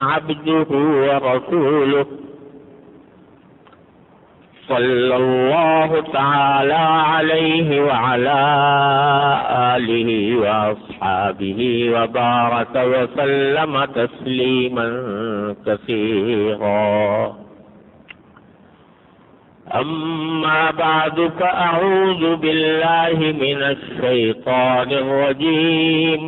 عبده ورسوله صلى الله تعالى عليه وعلى آله وأصحابه وبارك وسلم تسليما كثيرا. أما بعد فأعوذ بالله من الشيطان الرجيم.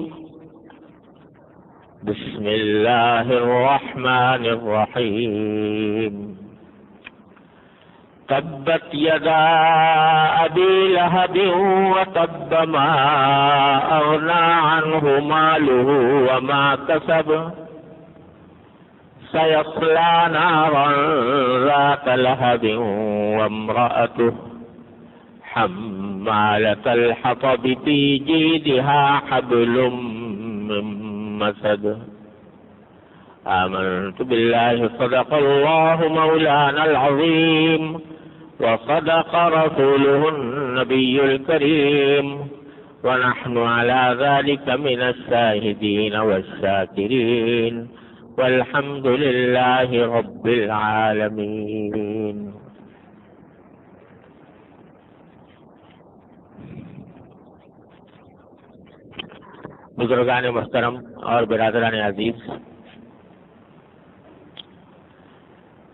بسم الله الرحمن الرحيم. تبت يدا أبي لهب وتب ما أغنى عنه ماله وما كسب سيصلى نارا ذات لهب وامرأته حمالة الحطب في جيدها حبل من مسد. آمنت بالله صدق الله مولانا العظيم وصدق رسوله النبي الكريم ونحن على ذلك من الشاهدين والشاكرين والحمد لله رب العالمين. بزرگان محترم اور برادران عزیز،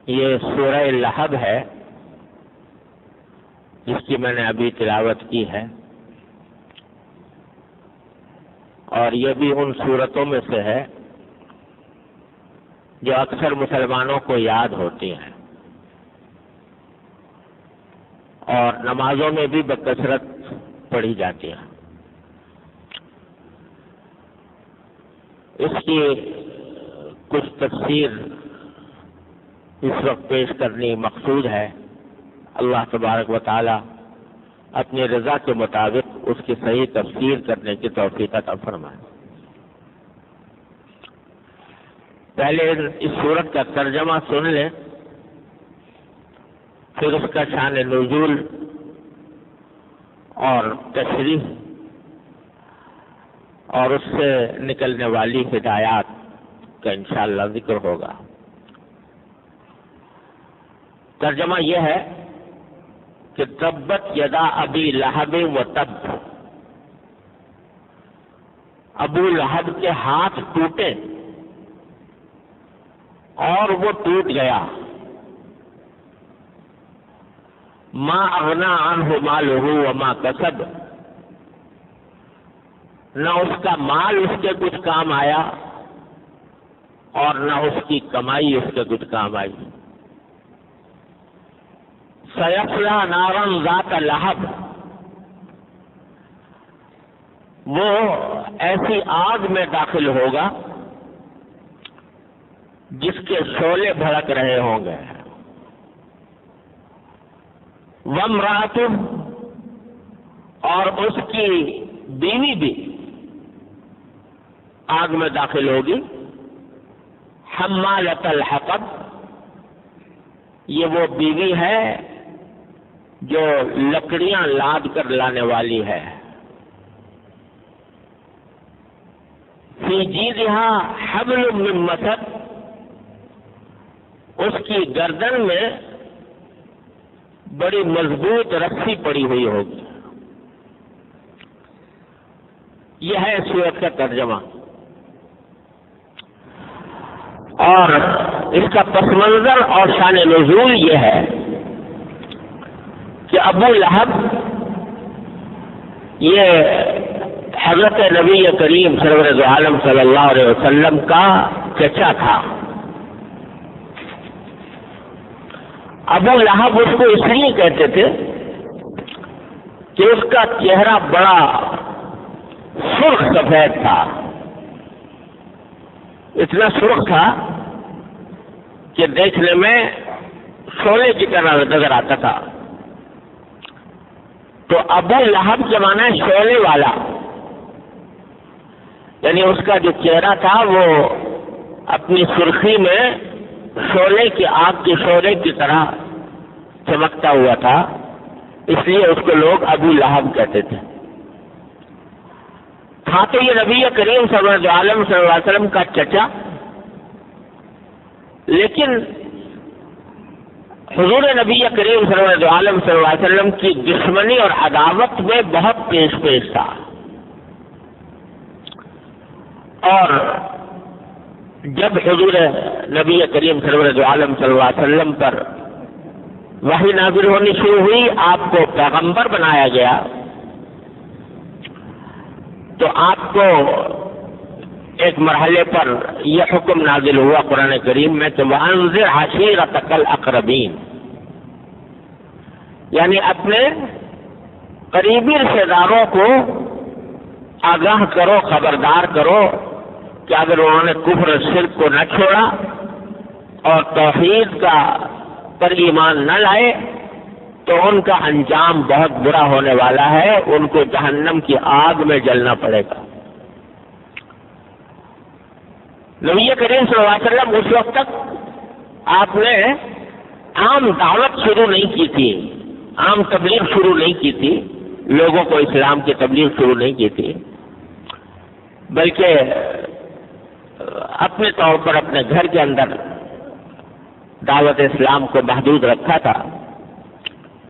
یہ سورہ لہب ہے جس کی میں نے ابھی تلاوت کی ہے، اور یہ بھی ان سورتوں میں سے ہے جو اکثر مسلمانوں کو یاد ہوتی ہیں اور نمازوں میں بھی بکثرت پڑھی جاتی ہیں. اس کی کچھ تفسیر اس وقت پیش کرنی مقصود ہے. اللہ تبارک و تعالی اپنی رضا کے مطابق اس کی صحیح تفسیر کرنے کی توفیق عطا فرمائے. پہلے اس سورت کا ترجمہ سن لیں، پھر اس کا شان نزول اور تشریح اور اس سے نکلنے والی ہدایات کا انشاءاللہ ذکر ہوگا. ترجمہ یہ ہے کہ تبت یدا ابی لہب و تب، ابو لہب کے ہاتھ ٹوٹے اور وہ ٹوٹ گیا. ما اغنا عنہ مالہ وما کسب، نہ اس کا مال اس کے کچھ کام آیا اور نہ اس کی کمائی اس کے کچھ کام آئی. سیصلی نارا ذات لہب، وہ ایسی آگ میں داخل ہوگا جس کے شعلے بھڑک رہے ہوں گے. وامرأتہ، اور اس کی بیوی بھی آگ میں داخل ہوگی. حمالۃ الحطب، یہ وہ بیوی ہے جو لکڑیاں لاد کر لانے والی ہے. فی جیدہا حبل من مسد، اس کی گردن میں بڑی مضبوط رسی پڑی ہوئی ہوگی. یہ ہے سورت کا ترجمہ. اور اس کا پس منظر اور شان نزول یہ ہے کہ ابو لہب یہ حضرت نبی کریم سرور دو عالم صلی اللہ علیہ وسلم کا چچا تھا. ابو لہب اس کو اس لیے کہتے تھے کہ اس کا چہرہ بڑا سرخ سفید تھا، اتنا سرخ تھا کہ دیکھنے میں شعلے کی طرح نظر آتا تھا. تو ابو لہب کے معنی ہے شعلے والا، یعنی اس کا جو چہرہ تھا وہ اپنی سرخی میں شعلے کی آگ کے شعلے کی طرح چمکتا ہوا تھا، اس لیے اس کو لوگ ابو لہب کہتے تھے. تھا تو یہ نبی کریم صلی اللہ علیہ وسلم کا چچا، لیکن حضور نبی کریم صلی اللہ علیہ وسلم کی دشمنی اور عداوت میں بہت پیش تھا، اور جب حضور نبی کریم صلی اللہ علیہ وسلم پر وحی نازل ہونی شروع ہوئی، آپ کو پیغمبر بنایا گیا، تو آپ کو ایک مرحلے پر یہ حکم نازل ہوا قرآن کریم میں کہ وَأَنذِرْ عَشِيرَتَكَ الْأَقْرَبِينَ، یعنی اپنے قریبی رشتے داروں کو آگاہ کرو، خبردار کرو کہ اگر انہوں نے کفر و شرک کو نہ چھوڑا اور توحید کا پر ایمان نہ لائے تو ان کا انجام بہت برا ہونے والا ہے، ان کو جہنم کی آگ میں جلنا پڑے گا۔ نبی کریم صلی اللہ علیہ وسلم اس وقت تک آپ نے عام دعوت شروع نہیں کی تھی، عام تبلیغ شروع نہیں کی تھی، لوگوں کو اسلام کی تبلیغ شروع نہیں کی تھی، بلکہ اپنے طور پر اپنے گھر کے اندر دعوت اسلام کو محدود رکھا تھا۔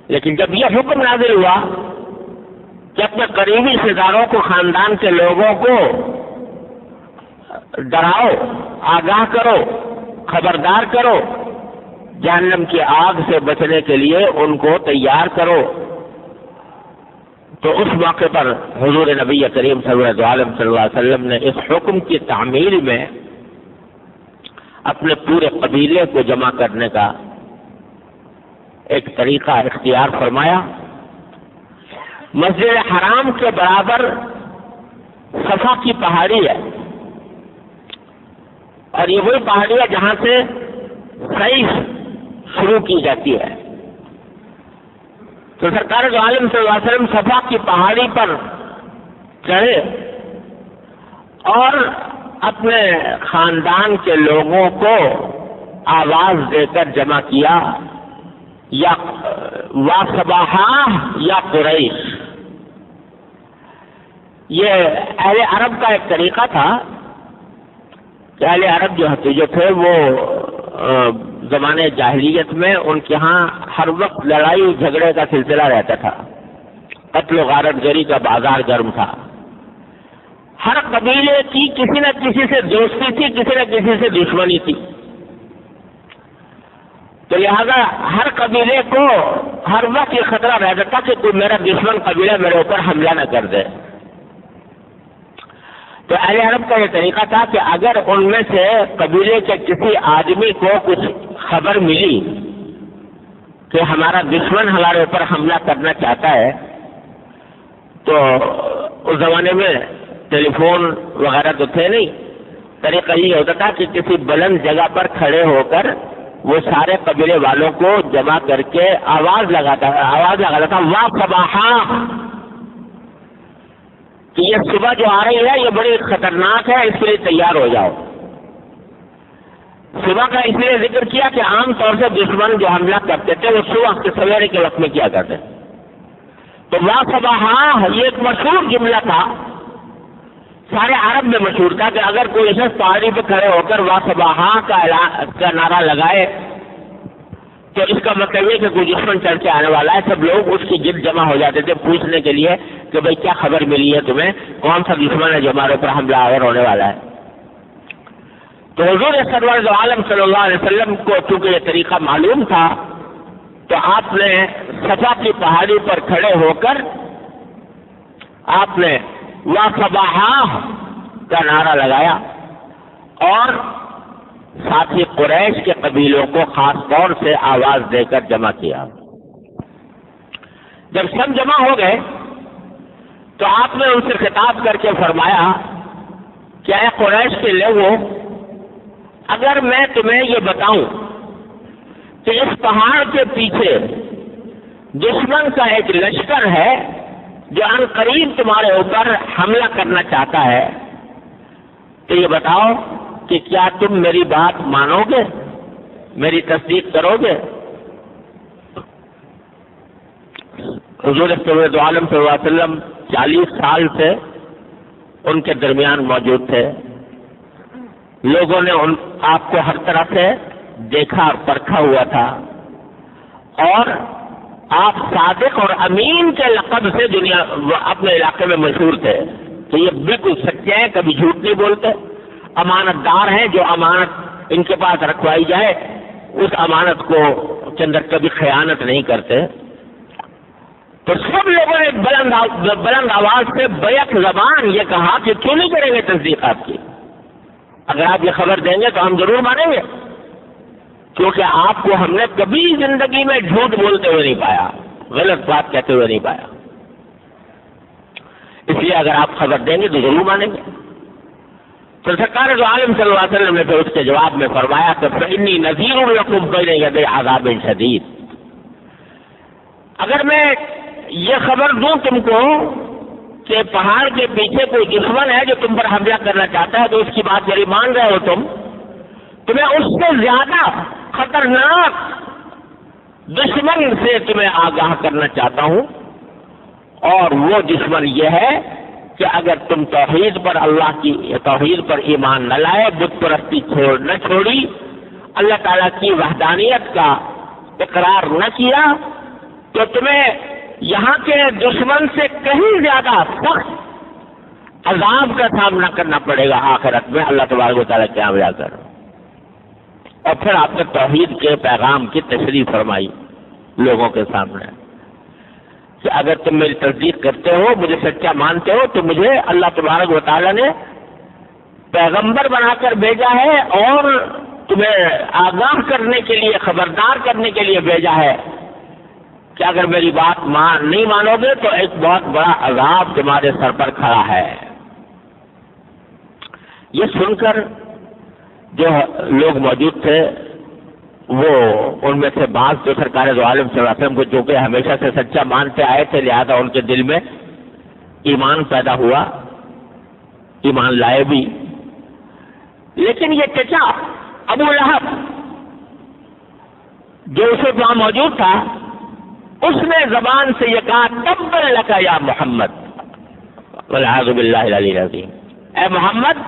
لیکن جب یہ حکم نازل ہوا کہ اپنے قریبی رشتے داروں کو، خاندان کے لوگوں کو ڈراؤ، آگاہ کرو، خبردار کرو، جہنم کی آگ سے بچنے کے لیے ان کو تیار کرو، تو اس موقع پر حضور نبی کریم صلی اللہ علیہ وسلم نے اس حکم کی تعمیل میں اپنے پورے قبیلے کو جمع کرنے کا ایک طریقہ اختیار فرمایا۔ مسجد حرام کے برابر صفا کی پہاڑی ہے، اور یہ وہی پہاڑی ہے جہاں سے سعی شروع کی جاتی ہے۔ تو سرکار دو عالم صلی اللہ علیہ وسلم صفا کی پہاڑی پر چڑھے اور اپنے خاندان کے لوگوں کو آواز دے کر جمع کیا، یا واصباحا یا قریش۔ یہ اہل عرب کا ایک طریقہ تھا کہ اہل عرب جو تھے وہ زمانے جاہلیت میں ان کے ہاں ہر وقت لڑائی جھگڑے کا سلسلہ رہتا تھا، قتل و غارت گری کا بازار گرم تھا، ہر قبیلے کی کسی نہ کسی سے دوستی تھی، کسی نہ کسی سے دشمنی تھی، تو لہذا ہر قبیلے کو ہر وقت یہ خطرہ رہتا تھا کہ کوئی میرا دشمن قبیلہ میرے اوپر حملہ نہ کر دے۔ تو اہل عرب کا یہ طریقہ تھا کہ اگر ان میں سے قبیلے کے کسی آدمی کو کچھ خبر ملی کہ ہمارا دشمن ہمارے اوپر حملہ کرنا چاہتا ہے، تو اس زمانے میں ٹیلی فون وغیرہ تو تھے نہیں، طریقہ یہ ہوتا تھا کہ کسی بلند جگہ پر کھڑے ہو کر وہ سارے قبیلے والوں کو جمع کر کے آواز لگاتا تھا واہ صباحا، کہ یہ صبح جو آ رہی ہے یہ بڑی خطرناک ہے، اس کے لیے تیار ہو جاؤ۔ صبح کا اس لیے ذکر کیا کہ عام طور سے دشمن جو حملہ کرتے تھے وہ صبح کے سویرے کے وقت میں کیا کرتے، تو واہ صباحا یہ ایک مشہور جملہ تھا، سارے عرب میں مشہور تھا کہ اگر کوئی شخص پہاڑی پہ کھڑے ہو کر واہ صباحا کا نعرہ لگائے تو اس کا مطلب یہ کہ کوئی دشمن چڑھ کے آنے والا ہے۔ سب لوگ اس کی گرد جمع ہو جاتے تھے پوچھنے کے لیے کہ بھئی کیا خبر ملی ہے تمہیں، کون سا دشمن ہے جو ہمارے اوپر حملہ آور ہونے والا ہے۔ تو حضور سرور عالم صلی اللہ علیہ وسلم کو چونکہ یہ طریقہ معلوم تھا تو آپ نے صفا کی پہاڑی پر کھڑے ہو کر آپ نے وا صباحا کا نعرہ لگایا اور ساتھ ہی قریش کے قبیلوں کو خاص طور سے آواز دے کر جمع کیا۔ جب سب جمع ہو گئے تو آپ نے ان سے خطاب کر کے فرمایا کہ اے قریش کے لوگوں، اگر میں تمہیں یہ بتاؤں کہ اس پہاڑ کے پیچھے دشمن کا ایک لشکر ہے جو ان قریب تمہارے اوپر حملہ کرنا چاہتا ہے، تو یہ بتاؤ کہ کیا تم میری بات مانو گے، میری تصدیق کرو گے؟ حضور صلی اللہ علیہ وسلم 40 سال سے ان کے درمیان موجود تھے، لوگوں نے آپ کو ہر طرح سے دیکھا اور پرکھا ہوا تھا، اور آپ صادق اور امین کے لقب سے دنیا اپنے علاقے میں مشہور تھے کہ یہ بالکل سچے ہیں، کبھی جھوٹ نہیں بولتے، امانت دار ہیں، جو امانت ان کے پاس رکھوائی جائے اس امانت کو کے اندر کبھی خیانت نہیں کرتے۔ تو سب لوگوں نے بلند آواز سے بیک زبان یہ کہا کہ کیوں نہیں کریں گے تصدیق آپ کی، اگر آپ یہ خبر دیں گے تو ہم ضرور مانیں گے، کیونکہ آپ کو ہم نے کبھی زندگی میں جھوٹ بولتے ہوئے نہیں پایا، غلط بات کہتے ہوئے نہیں پایا، اس لیے اگر آپ خبر دیں گے تو ضرور مانیں گے۔ تو سرکار دو عالم صلی اللہ علیہ وسلم نے پھر اس کے جواب میں فرمایا کہ فإنی نذیر لکم بین یدی عذاب شدید، اگر میں یہ خبر دوں تم کو کہ پہاڑ کے پیچھے کوئی دشمن ہے جو تم پر حملہ کرنا چاہتا ہے تو اس کی بات میری مان رہے ہو تم، تو میں اس سے زیادہ خطرناک دشمن سے تمہیں آگاہ کرنا چاہتا ہوں، اور وہ دشمن یہ ہے کہ اگر تم توحید پر اللہ کی توحید پر ایمان نہ لائے، بت پرستی نہ چھوڑی، اللہ تعالیٰ کی وحدانیت کا اقرار نہ کیا، تو تمہیں یہاں کے دشمن سے کہیں زیادہ سخت عذاب کا سامنا کرنا پڑے گا آخرت میں اللہ تبارک و تعالیٰ قیام جا کر۔ اور پھر آپ نے توحید کے پیغام کی تشریح فرمائی لوگوں کے سامنے کہ اگر تم میری تصدیق کرتے ہو، مجھے سچا مانتے ہو، تو مجھے اللہ تبارک و تعالیٰ نے پیغمبر بنا کر بھیجا ہے اور تمہیں آگاہ کرنے کے لیے، خبردار کرنے کے لیے بھیجا ہے کہ اگر میری بات نہیں مانو گے تو ایک بہت بڑا عذاب تمہارے سر پر کھڑا ہے۔ یہ سن کر جو لوگ موجود تھے وہ ان میں سے بعض جو سرکار دو عالم صلی اللہ علیہ وسلم کو جو کہ ہمیشہ سے سچا مانتے آئے تھے، لہذا ان کے دل میں ایمان پیدا ہوا، ایمان لائے بھی، لیکن یہ چچا ابو لہب جو اسے وہاں موجود تھا، اس نے زبان سے یہ کہا تبا لک یا محمد، والعیاذ باللہ العلی العظیم، اے محمد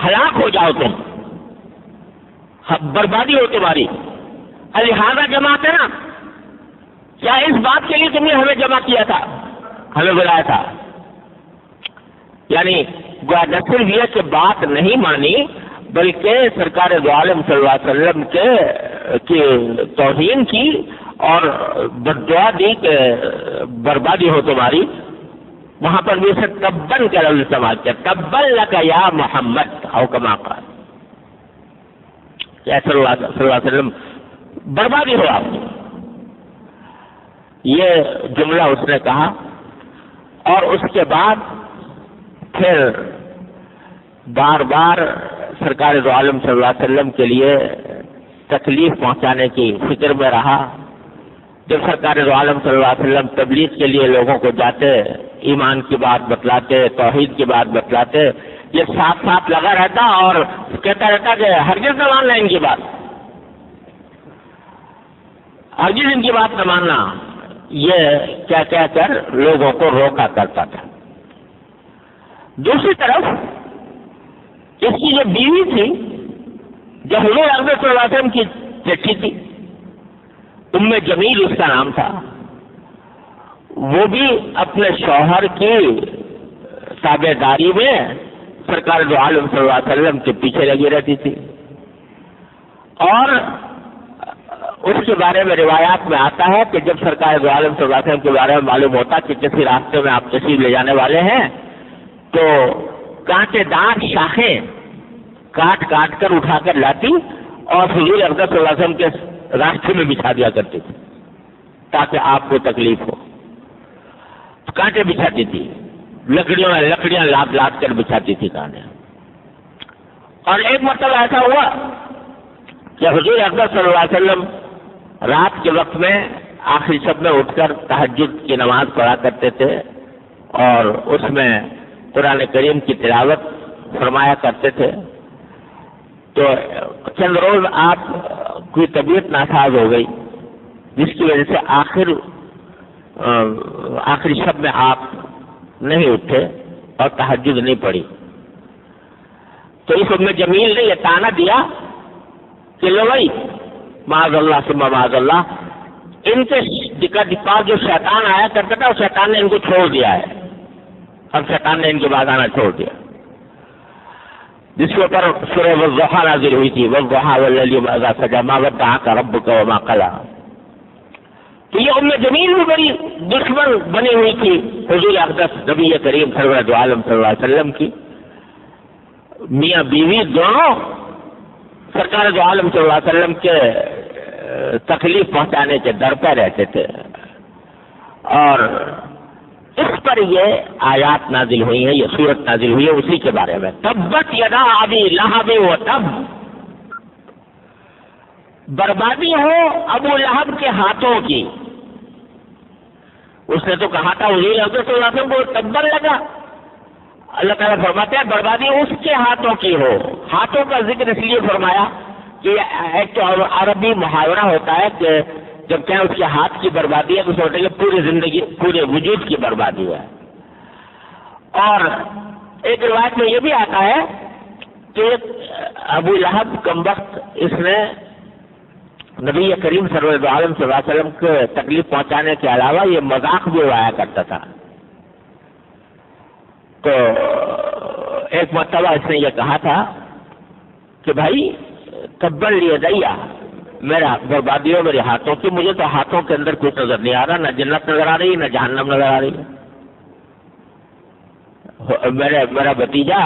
ہلاک ہو جاؤ تم، بربادی ہو تمہاری، لہذا جمع کرنا، کیا اس بات کے لیے تم نے ہمیں جمع کیا تھا، ہمیں بلایا تھا؟ یعنی نہ صرف یہ کہ بات نہیں مانی بلکہ سرکار دو عالم صلی اللہ علیہ وسلم کے توہین کی اور بددعا دی کہ بربادی ہو تمہاری، وہاں پر بھی اسے تبن کا لفظ استعمال کیا، تبن لک یا محمد، او کما قال، صلی اللہ علیہ وسلم بربادی ہو آپ کی، یہ جملہ اس نے کہا۔ اور اس کے بعد پھر بار بار سرکار دو عالم صلی اللہ علیہ وسلم کے لیے تکلیف پہنچانے کی فکر میں رہا۔ جب سرکار دو عالم صلی اللہ علیہ وسلم تبلیغ کے لیے لوگوں کو جاتے، ایمان کی بات بتلاتے، توحید کی بات بتلاتے، یہ ساتھ ساتھ لگا رہتا اور کہتا رہتا کہ ہرگز نہ ماننا ان کی بات، ہرگز ان کی بات نہ ماننا، یہ کیا کہہ کر لوگوں کو روکا کرتا تھا۔ دوسری طرف اس کی جو بیوی تھی، جو حضور اکرم صلی اللہ علیہ وسلم کی چچی تھی، جمیل اس کا نام تھا، وہ بھی اپنے شوہر کی تابع داری میں سرکار دو عالم صلی اللہ علیہ وسلم کے پیچھے لگی رہتی تھی، اور اس کے بارے میں روایات میں آتا ہے کہ جب سرکار دو عالم صلی اللہ علیہ وسلم کے بارے میں معلوم ہوتا کہ کسی راستے میں آپ تشریف لے جانے والے ہیں تو کانٹے دار شاخیں کاٹ کاٹ کر اٹھا کر لاتی اور حضور اکرم صلی اللہ علیہ وسلم کے راستے میں بچھا دیا کرتی تھی تاکہ آپ کو تکلیف ہو۔ کانٹے بچھاتی تھی، لکڑیاں لاد لاد کر بچھاتی تھی کانٹے۔ اور ایک مرتبہ ایسا ہوا کہ حضور اکرم صلی اللہ علیہ وسلم رات کے وقت میں آخری شب میں اٹھ کر تہجد کی نماز پڑھا کرتے تھے اور اس میں قرآن کریم کی تلاوت فرمایا کرتے تھے۔ تو چند روز آپ کی طبیعت ناساز ہو گئی، جس کی وجہ سے آخری شب میں آپ نہیں اٹھے اور تہجد نہیں پڑھی۔ تو اس ام جمیل نے یہ طعنہ دیا کہ لو بھائی معاذ اللہ ثم معاذ اللہ، ان کے پاس جو شیطان آیا کرتا تھا، شیطان نے ان کو چھوڑ دیا ہے، اب شیطان نے ان کے بعد آنا چھوڑ دیا، جس کے اوپر سورہ والضحیٰ نازل ہوئی تھی، والضحیٰ واللیل اذا سجی ما ودعک ربک وما قلی۔ تو یہ ام جمیل بھی بڑی دشمن بنی ہوئی تھی حضور اقدس نبی کریم سرور دو عالم صلی اللہ علیہ وسلم کی، میاں بیوی دونوں سرکار دو عالم صلی اللہ علیہ وسلم کے تکلیف پہنچانے کے در پہ رہتے تھے، اور اس پر یہ آیات نازل ہوئی ہیں، یہ سورت نازل ہوئی ہے اسی کے بارے میں، تبت یدا ابی لہب و تب، بربادی ہو ابو لہب کے ہاتھوں کی۔ اس نے تو کہا تھا حضور اقدس صلی اللہ علیہ وسلم کو تبر لگا، اللہ تعالیٰ فرماتے ہیں بربادی اس کے ہاتھوں کی ہو۔ ہاتھوں کا ذکر اس لیے فرمایا کہ ایک تو عربی محاورہ ہوتا ہے کہ جب کہیں اس کے ہاتھ کی بربادی ہے تو سوچتے کہ پوری زندگی پورے وجود کی بربادی ہے۔ اور ایک روایت میں یہ بھی آتا ہے کہ ابو لہب کمبخت اس نے نبی کریم سرور دو عالم صلی اللہ علیہ وسلم کو تکلیف پہنچانے کے علاوہ یہ مذاق بھی اڑایا کرتا تھا۔ تو ایک مرتبہ اس نے یہ کہا تھا کہ بھائی تبر لیدیا، میرا بربادی ہو میرے ہاتھوں کی، مجھے تو ہاتھوں کے اندر کچھ نظر نہیں آ رہا، نہ جنت نظر آ رہی نہ جہنم نظر آ رہی ہے۔ میرا بھتیجا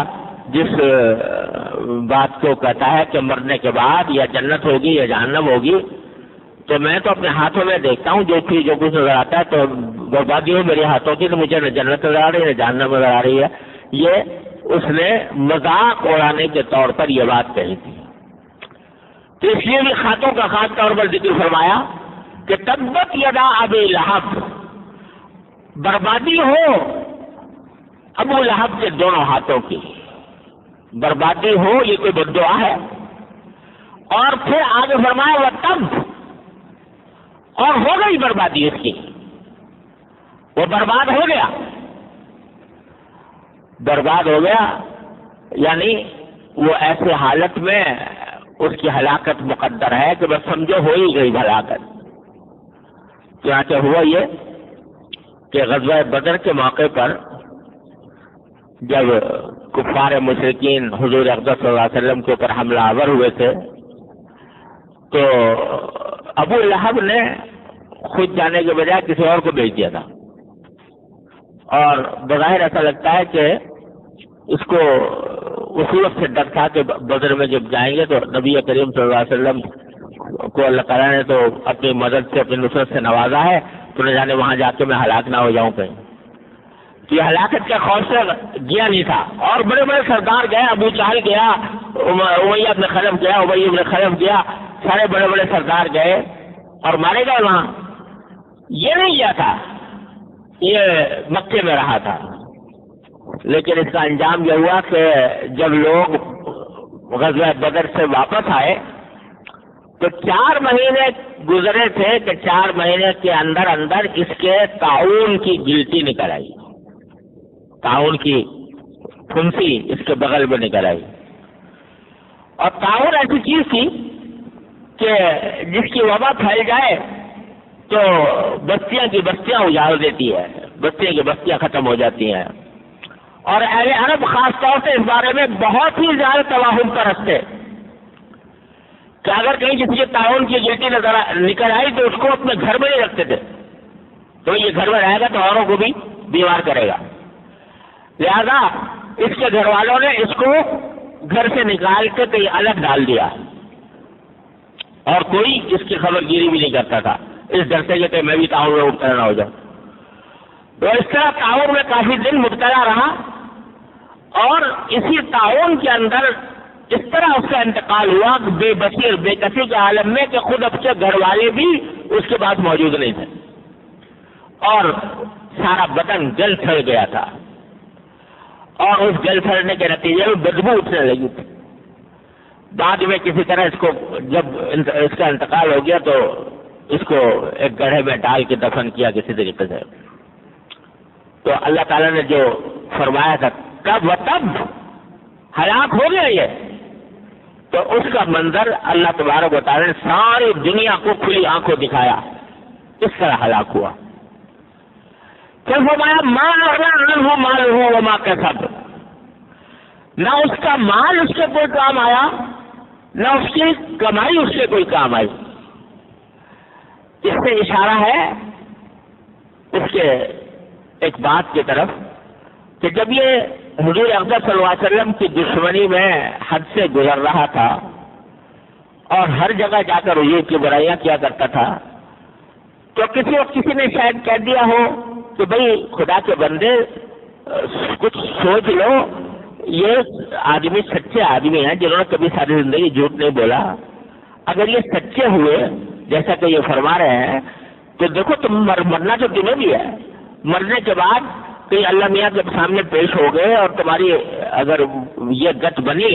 جس بات کو کہتا ہے کہ مرنے کے بعد یا جنت ہوگی یا جہنم ہوگی، تو میں تو اپنے ہاتھوں میں دیکھتا ہوں جو کچھ نظر آتا ہے، تو بربادی ہو میرے ہاتھوں کی، تو مجھے نہ جنت نظر آ رہی ہے نہ جہنم نظر آ رہی ہے۔ یہ اس نے مذاق اڑانے کے طور پر یہ بات کہی تھی، تو اس لیے بھی ہاتھوں کا خاص طور پر ذکر فرمایا کہ تبت یدا ابی لہب، بربادی ہو ابو لہب کے دونوں ہاتھوں کی، بربادی ہو یہ کوئی بد دعا ہے۔ اور پھر آگے فرمایا وہ تب، اور ہو گئی بربادی اس کی، وہ برباد ہو گیا، برباد ہو گیا یعنی وہ ایسے حالت میں اس کی ہلاکت مقدر ہے کہ بس سمجھو ہو ہی گئی ہلاکت۔ چنانچہ ہوا یہ کہ غزوہ بدر کے موقع پر جب کفار مشرکین حضور اقدس صلی اللہ علیہ وسلم کے اوپر حملہ آور ہوئے تھے، تو ابو لہب نے خود جانے کے بجائے کسی اور کو بھیج دیا تھا، اور بظاہر ایسا لگتا ہے کہ اس کو اصولت سے ڈر تھا کہ بدر میں جب جائیں گے تو نبی کریم صلی اللہ علیہ وسلم کو اللہ تعالیٰ نے تو اپنی مدد سے اپنی نصرت سے نوازا ہے، تو نہ جانے وہاں جا کے میں ہلاک نہ ہو جاؤں کہیں۔ یہ ہلاکت کے خوف سے گیا نہیں تھا، اور بڑے بڑے سردار گئے، ابو جہل گیا، امیہ بن خلف گیا، ابی بن خلف گیا، سارے بڑے بڑے سردار گئے اور مارے گئے وہاں۔ یہ نہیں گیا تھا، یہ مکے میں رہا تھا، لیکن اس کا انجام یہ ہوا کہ جب لوگ غزوہ بدر سے واپس آئے تو 4 مہینے گزرے تھے کہ 4 مہینے کے اندر اندر اس کے طاعون کی گلٹی نکل آئی، طاعون کی پھنسی اس کے بغل میں نکل آئی۔ اور طاعون ایسی چیز تھی کہ جس کی وبا پھیل جائے تو بستیاں کی بستیاں اجاڑ دیتی ہے، بستیاں کی بستیاں ختم ہو جاتی ہیں۔ اور اہل عرب خاص طور سے اس بارے میں بہت ہی زیادہ توہم پرست تھے کہ اگر کہیں کسی کے طاعون کی گلٹی نکل آئی تو اس کو اپنے گھر میں نہیں رکھتے تھے، تو یہ گھر میں رہے گا تو اوروں کو بھی بیمار کرے گا، لہذا اس کے گھر والوں نے اس کو گھر سے نکال کے کہیں الگ ڈال دیا، اور کوئی اس کی خبر گیری بھی نہیں کرتا تھا، اس ڈر سے کہ میں بھی طاعون میں مبتلا نہ ہو جاؤں۔ تو اس طرح طاعون میں کافی دن مبتلا رہا، اور اسی طاعون کے اندر اس طرح اس کا انتقال ہوا کہ بے بصیر بے کسی کے عالم میں کہ خود اب کے گھر والے بھی اس کے پاس موجود نہیں تھے، اور سارا بدن جل سڑ گیا تھا، اور اس جل سڑنے کے نتیجے میں بدبو اٹھنے لگی تھی۔ بعد میں کسی طرح اس کو جب اس کا انتقال ہو گیا تو اس کو ایک گڑھے میں ڈال کے دفن کیا کسی طریقے سے۔ تو اللہ تعالیٰ نے جو فرمایا تھا کب و تب ہلاک ہو گیا یہ، تو اس کا منظر اللہ تبارک و تعالی نے ساری دنیا کو کھلی آنکھوں دکھایا، اس طرح ہلاک ہوا۔ پھر فرمایا ما اغنی عنہ مالہ وما کسب، نہ اس کا مال اس کے کوئی کام آیا، نہ اس کی کمائی اس سے کوئی کام آئی۔ اس سے اشارہ ہے اس کے ایک بات کی طرف کہ جب یہ حضور اقدس صلی اللہ علیہ وسلم کی دشمنی میں حد سے گزر رہا تھا اور ہر جگہ جا کر حضور کی برائیاں کیا کرتا تھا، تو کسی وقت کسی نے شاید کہہ دیا ہو کہ بھئی خدا کے بندے کچھ سوچ لو، یہ آدمی سچے آدمی ہیں جنہوں نے کبھی ساری زندگی جھوٹ نہیں بولا، اگر یہ سچے ہوئے جیسا کہ یہ فرما رہے ہیں تو دیکھو تم مرنا تو تمہیں بھی ہے، مرنے کے بعد کہ اللہ میاں جب سامنے پیش ہو گئے اور تمہاری اگر یہ گت بنی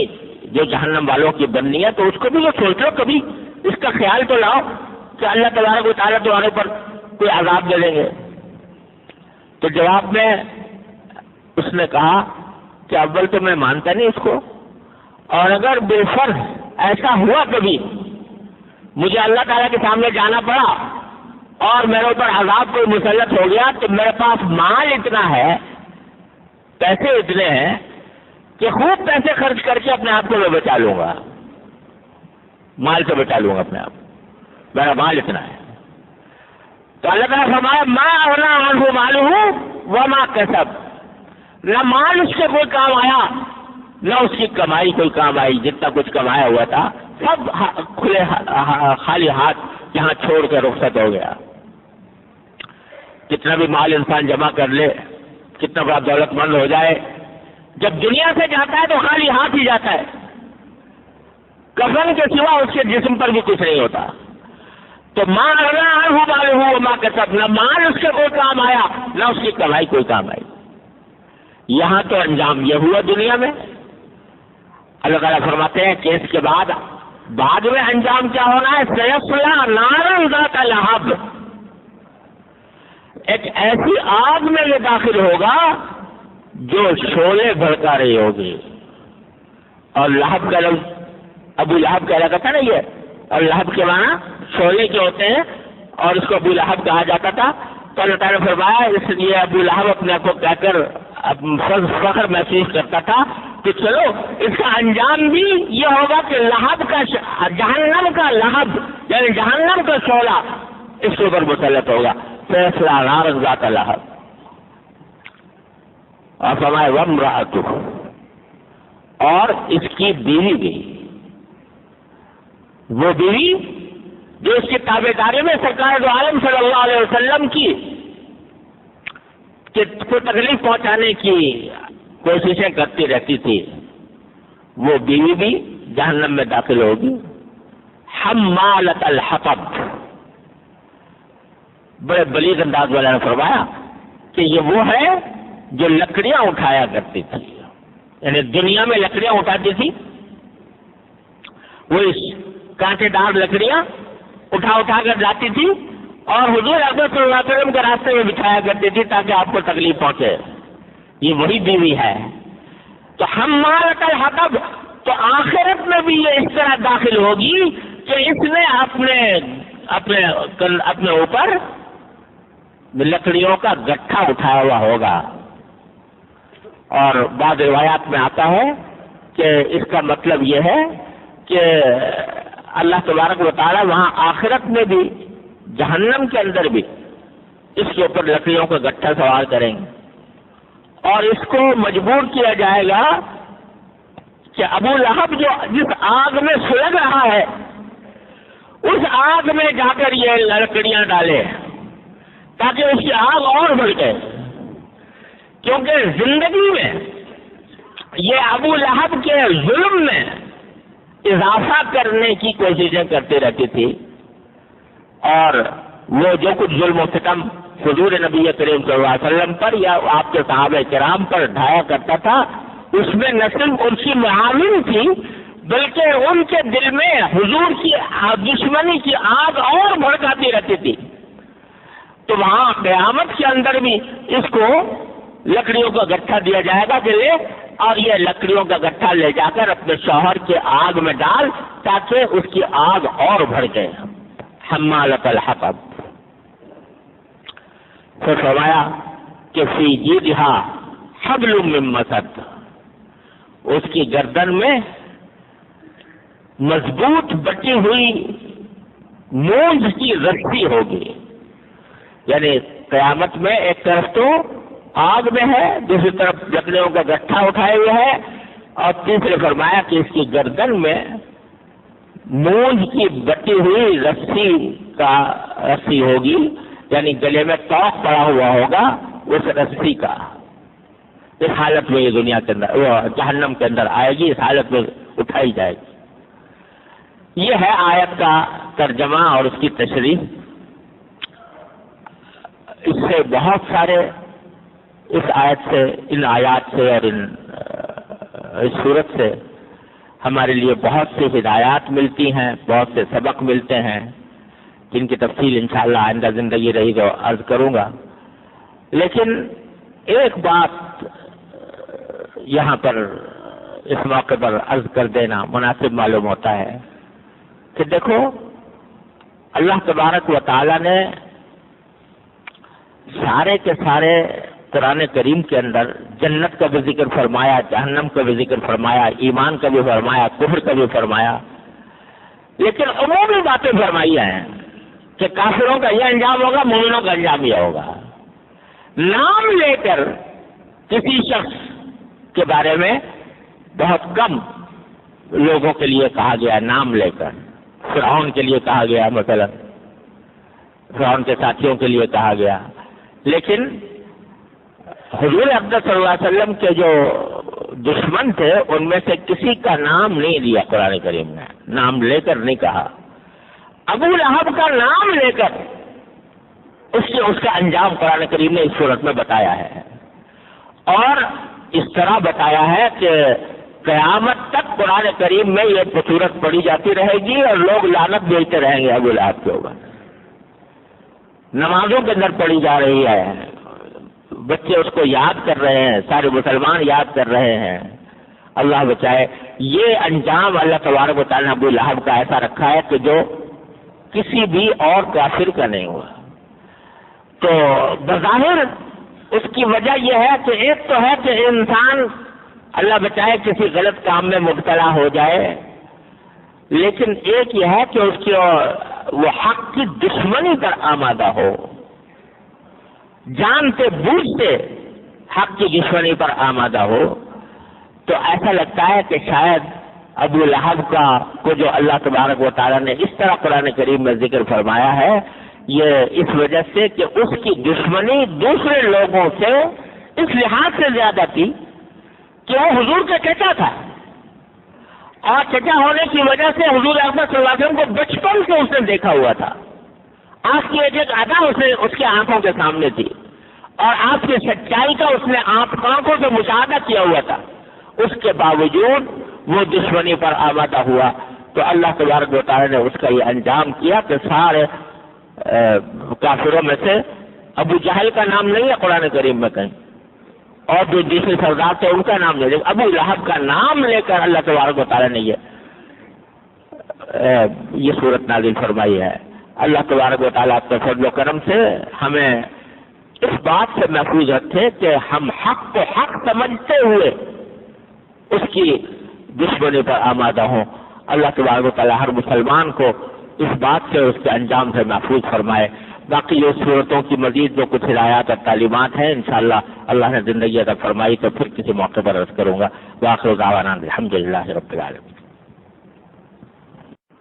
جو جہنم والوں کی بننی ہے تو اس کو بھی یہ سوچ لو، کبھی اس کا خیال تو لاؤ کہ اللہ تبارک و تعالیٰ تمہارے پر کوئی عذاب دے دیں گے۔ تو جواب میں اس نے کہا کہ اول تو میں مانتا نہیں اس کو، اور اگر بالفرض ایسا ہوا کبھی مجھے اللہ تعالیٰ کے سامنے جانا پڑا اور میرے اوپر عذاب کوئی مسلط ہو گیا تو میرے پاس مال اتنا ہے، پیسے اتنے ہیں کہ خوب پیسے خرچ کر کے اپنے آپ کو میں بچا لوں گا، مال سے بچا لوں گا اپنے آپ، میرا مال اتنا ہے۔ تو اللہ تعالیٰ فرمایا ما اغنی عنہ مالہ وما کسب، نہ مال اس کے کوئی کام آیا نہ اس کی کمائی کوئی کام آئی، جتنا کچھ کمایا ہوا تھا سب کھلے خالی ہاتھ یہاں چھوڑ کے رخصت ہو گیا۔ کتنا بھی مال انسان جمع کر لے، کتنا بڑا دولت مند ہو جائے، جب دنیا سے جاتا ہے تو خالی ہاتھ ہی جاتا ہے، کفن کے سوا اس کے جسم پر بھی کچھ نہیں ہوتا۔ تو ما اغنی عنہ مالہ وما کسب، نہ مال اس کے کوئی کام آیا نہ اس کی کمائی کوئی کام آئی۔ یہاں تو انجام یہ ہوا دنیا میں۔ اللہ تعالیٰ فرماتے ہیں کہ اس کے بعد میں انجام کیا ہونا ہے؟ سیصلی نارا ذات لہب، ایک ایسی آگ میں یہ داخل ہوگا جو شعلے بھڑکا رہی ہوگی۔ اور لہب کا لفظ ابو لہب کہا جاتا تھا نا یہ، اور لہب کے معنی شعلے کے ہوتے ہیں اور اس کو ابو لہب کہا جاتا تھا۔ تو اللہ تعالیٰ نے فرمایا اس لیے ابو لہب اپنے آپ کو کہہ کر فخر محسوس کرتا تھا کہ چلو اس کا انجام بھی یہ ہوگا کہ لہب کا جہنم کا لہب یعنی جہنم کا شعلہ اس کے اوپر مسلط ہوگا۔ فیصلہ نار ذات لہب، اور فرمائے وامرأتہ، اور اس کی بیوی بھی، وہ بیوی جو اس کی تابعداری میں سرکار دو عالم صلی اللہ علیہ وسلم کی کو تکلیف پہنچانے کی کوششیں کرتی رہتی تھی، وہ بیوی بھی جہنم میں داخل ہوگی۔ حمالۃ الحطب، بڑے بلیغ انداز والا نے فرمایا کہ یہ وہ ہے جو لکڑیاں اٹھایا کرتی تھی، یعنی دنیا میں لکڑیاں اٹھاتی تھی، وہ کانٹے دار لکڑیاں اٹھا کر لاتی تھی اور حضور اکرم صلی اللہ علیہ وسلم کے راستے میں بچھایا کرتی تھی تاکہ آپ کو تکلیف پہنچے۔ یہ وہی بیوی ہے۔ تو حمالۃ الحطب، تو آخرت میں بھی یہ اس طرح داخل ہوگی کہ اس نے اپنے اوپر لکڑیوں کا گٹھا اٹھایا ہوا ہوگا۔ اور بعض روایات میں آتا ہے کہ اس کا مطلب یہ ہے کہ اللہ تبارک و تعالی وہاں آخرت میں بھی جہنم کے اندر بھی اس کے اوپر لکڑیوں کا گٹھا سوار کریں گے اور اس کو مجبور کیا جائے گا کہ ابو لہب جو جس آگ میں سلگ رہا ہے اس آگ میں جا کر یہ لکڑیاں ڈالے تاکہ اس کی آگ اور بڑھ جائے، کیونکہ زندگی میں یہ ابو لہب کے ظلم میں اضافہ کرنے کی کوششیں کرتی رہتی تھی، اور وہ جو کچھ ظلم و ستم حضور نبی کریم صلی اللہ علیہ وسلم پر یا آپ کے صحابہ کرام پر ڈھایا کرتا تھا، اس میں نہ صرف ان کی معاون تھی بلکہ ان کے دل میں حضور کی دشمنی کی آگ اور بھڑکاتی رہتی تھی۔ تو وہاں قیامت کے اندر بھی اس کو لکڑیوں کا گٹھا دیا جائے گا کہ لے اور یہ لکڑیوں کا گٹھا لے جا کر اپنے شوہر کے آگ میں ڈال تاکہ اس کی آگ اور بڑھ جائے. حمالۃ الحطب. تو فرمایا کہ فی جیدھا حبل من مسد، اس کی گردن میں مضبوط بٹی ہوئی مونج کی رسی ہوگی. یعنی قیامت میں ایک طرف تو آگ میں ہے، دوسری طرف لکڑیوں کا گٹھا اٹھائے ہوئے ہے، اور تیسرے فرمایا کہ اس کی گردن میں مونج کی بٹی ہوئی رسی ہوگی، یعنی گلے میں توق پڑا ہوا ہوگا اس رسی کا. اس حالت میں یہ دنیا کے اندر، وہ جہنم کے اندر آئے گی، اس حالت میں اٹھائی جائے گی. یہ ہے آیت کا ترجمہ اور اس کی تشریح. اس سے بہت سارے، اس آیت سے، ان آیات سے اور اس صورت سے ہمارے لیے بہت سی ہدایات ملتی ہیں، بہت سے سبق ملتے ہیں، جن کی تفصیل انشاءاللہ آئندہ زندگی رہی تو عرض کروں گا. لیکن ایک بات یہاں پر اس موقع پر عرض کر دینا مناسب معلوم ہوتا ہے کہ دیکھو، اللہ تبارک و تعالی نے سارے کے سارے قرآن کریم کے اندر جنت کا بھی ذکر فرمایا، جہنم کا بھی ذکر فرمایا، ایمان کا بھی فرمایا، کفر کا بھی فرمایا، لیکن عمومی باتیں فرمائی ہیں کہ کافروں کا یہ انجام ہوگا، مومنوں کا انجام یہ ہوگا. نام لے کر کسی شخص کے بارے میں بہت کم لوگوں کے لیے کہا گیا. نام لے کر فرعون کے لیے کہا گیا، مثلا فرعون کے ساتھیوں کے لیے کہا گیا، لیکن حضور اقدس صلی اللہ علیہ وسلم کے جو دشمن تھے ان میں سے کسی کا نام نہیں لیا قرآن کریم نے، نام لے کر نہیں کہا. ابو لہب کا نام لے کر اس کا انجام قرآن کریم نے اس صورت میں بتایا ہے، اور اس طرح بتایا ہے کہ قیامت تک قرآن کریم میں یہ صورت پڑھی جاتی رہے گی اور لوگ لعنت بھیجتے رہیں گے ابو لہب کے اوپر. نمازوں کے اندر پڑھی جا رہی ہے، بچے اس کو یاد کر رہے ہیں، سارے مسلمان یاد کر رہے ہیں. اللہ بچائے. یہ انجام اللہ تبارک و تعالیٰ نے ابو لہب کا ایسا رکھا ہے کہ جو کسی بھی اور کافر کا نہیں ہوا. تو بظاہر اس کی وجہ یہ ہے کہ ایک تو ہے کہ انسان اللہ بچائے کسی غلط کام میں مبتلا ہو جائے، لیکن ایک یہ ہے کہ اس کی وہ حق کی دشمنی پر آمادہ ہو، جانتے بوجھتے حق کی دشمنی پر آمادہ ہو. تو ایسا لگتا ہے کہ شاید ابو لہب کو جو اللہ تبارک و تعالیٰ نے اس طرح قرآن کریم میں ذکر فرمایا ہے، یہ اس وجہ سے کہ اس کی دشمنی دوسرے لوگوں سے اس لحاظ سے زیادہ تھی کہ وہ حضور کا چچا تھا، اور چچا ہونے کی وجہ سے حضور اکرم صلی اللہ علیہ وسلم کو بچپن سے اس نے دیکھا ہوا تھا. آپ کی ایک ادا اس کی آنکھوں کے سامنے تھی، اور آپ کی سچائی کا اس نے آنکھوں سے مشاہدہ کیا ہوا تھا. اس کے باوجود وہ دشمنی پر آمادہ ہوا تو اللہ تبارک و تعالیٰ نے اس کا یہ انجام کیا کہ سارے کافروں میں سے ابو جہل کا نام نہیں ہے قرآن کریم میں کہیں، اور جو دوسرے سردار تھے ان کا نام نہیں، لیکن ابو لہب کا نام لے کر اللہ تبارک و تعالیٰ نے یہ صورت نازل فرمائی ہے. اللہ تبارک و تعالیٰ کے فضل و کرم سے ہمیں اس بات سے محفوظ رکھے کہ ہم حق کو حق سمجھتے ہوئے اس کی دشمنی پر آمادہ ہوں. اللہ تبارک و تعالیٰ ہر مسلمان کو اس بات سے اس کے انجام سے محفوظ فرمائے. باقی جو صورتوں کی مزید جو کچھ ہدایات اور تعلیمات ہیں انشاءاللہ اللہ نے زندگی عطا فرمائی تو پھر کسی موقع پر عرض کروں گا. وآخر دعوانا الحمدللہ رب العالمین.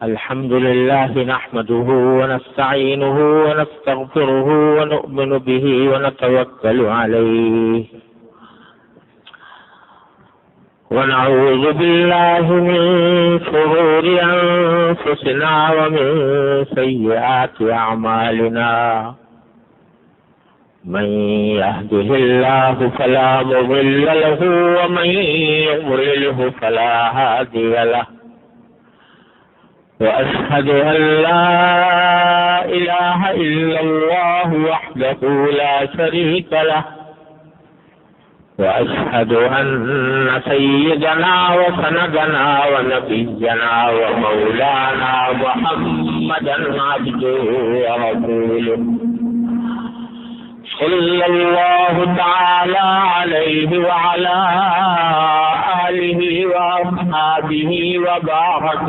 الحمد لله نحمده ونستعينه ونستغفره ونؤمن به ونتوكل عليه ونعوذ بالله من شرور أنفسنا ومن سيئات أعمالنا من يهده الله فلا مضل له ومن يضلله فلا هادي له وأشهد أن لا إله إلا الله وحده لا شريك له وأشهد أن سيدنا وسندنا ونبينا ومولانا محمدا عبده ورسوله صلى الله تعالى عليه وعلى آله وأصحابه وبارك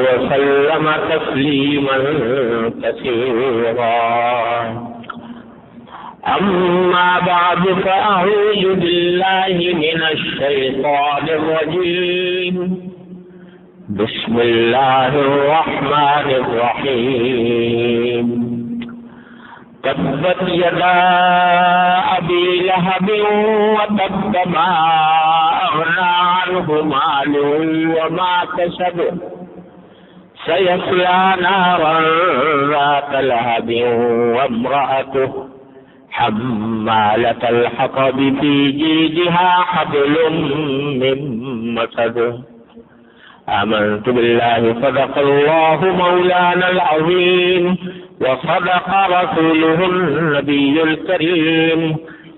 وسلم تسليما كثيرا. أما بعد فأعوذ بالله من الشيطان الرجيم. بسم الله الرحمن الرحيم. تبت يدا أبي لهب وتب ما أغنى عنه ماله وما كسب سيصلى نارا ذات لهب وامرأته حمالة الحطب في جيدها حبل من مسد. آمنت بالله صدق الله مولانا العظيم وصدق رسوله النبي الكريم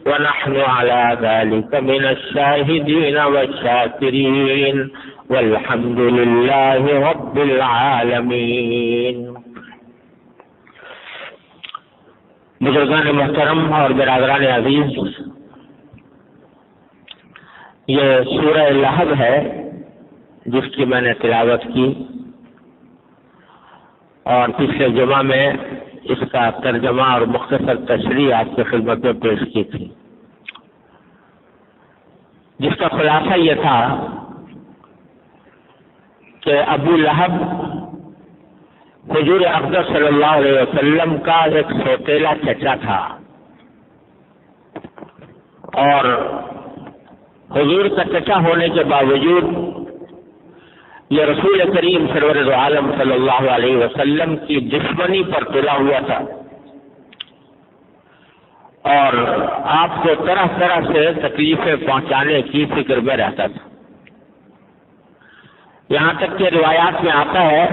ونحن على ذلك من الشاهدين والشاكرين والحمد لله رب العالمين. بزرگان محترم اور برادران عزیز، یہ سورہ لہب ہے جس کی میں نے تلاوت کی اور پچھلے جمعہ میں اس کا ترجمہ اور مختصر تشریح آپ کی خدمت میں پیش کی تھی، جس کا خلاصہ یہ تھا کہ ابو لہب حضور اقدس صلی اللہ علیہ وسلم کا ایک سوتیلا چچا تھا اور حضور کا چچا ہونے کے باوجود یہ رسول کریم سرور عالم صلی اللہ علیہ وسلم کی دشمنی پر تلا ہوا تھا اور آپ کو طرح طرح سے تکلیفیں پہنچانے کی فکر میں رہتا تھا. یہاں تک کہ روایات میں آتا ہے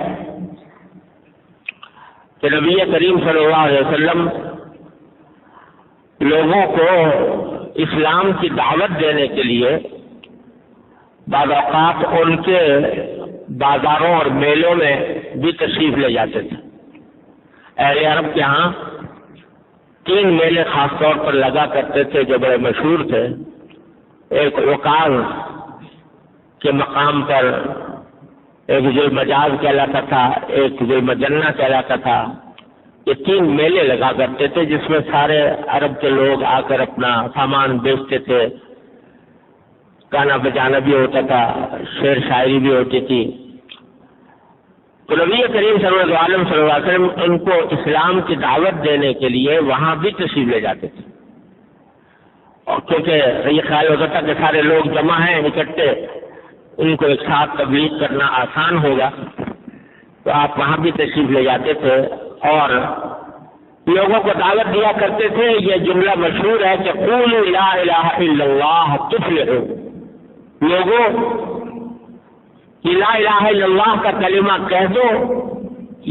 کہ نبی کریم صلی اللہ علیہ وسلم لوگوں کو اسلام کی دعوت دینے کے لیے بعض اوقات ان کے بازاروں اور میلوں میں بھی تشریف لے جاتے تھے. اہل عرب کے ہاں 3 میلے خاص طور پر لگا کرتے تھے جو بڑے مشہور تھے. ایک وقاز کے مقام پر ایک ذو المجاز کہلاتا تھا، ایک ذو المجنہ کہلاتا تھا. یہ 3 میلے لگا کرتے تھے جس میں سارے عرب کے لوگ آ کر اپنا سامان بیچتے تھے. گانا بجانا بھی ہوتا تھا، شعر شاعری بھی ہوتی تھی. تو نبی کریم صلی اللہ علیہ وسلم ان کو اسلام کی دعوت دینے کے لیے وہاں بھی تشریف لے جاتے تھے، اور کیونکہ یہ خیال ہوتا تھا کہ سارے لوگ جمع ہیں اکٹھے، ان کو ایک ساتھ تبلیغ کرنا آسان ہوگا، تو آپ وہاں بھی تشریف لے جاتے تھے اور لوگوں کو دعوت دیا کرتے تھے. یہ جملہ مشہور ہے کہ قولوا لا الہ الا اللہ تفلحوا. لوگوں لا الہ الا اللہ کا کلمہ کہہ دو،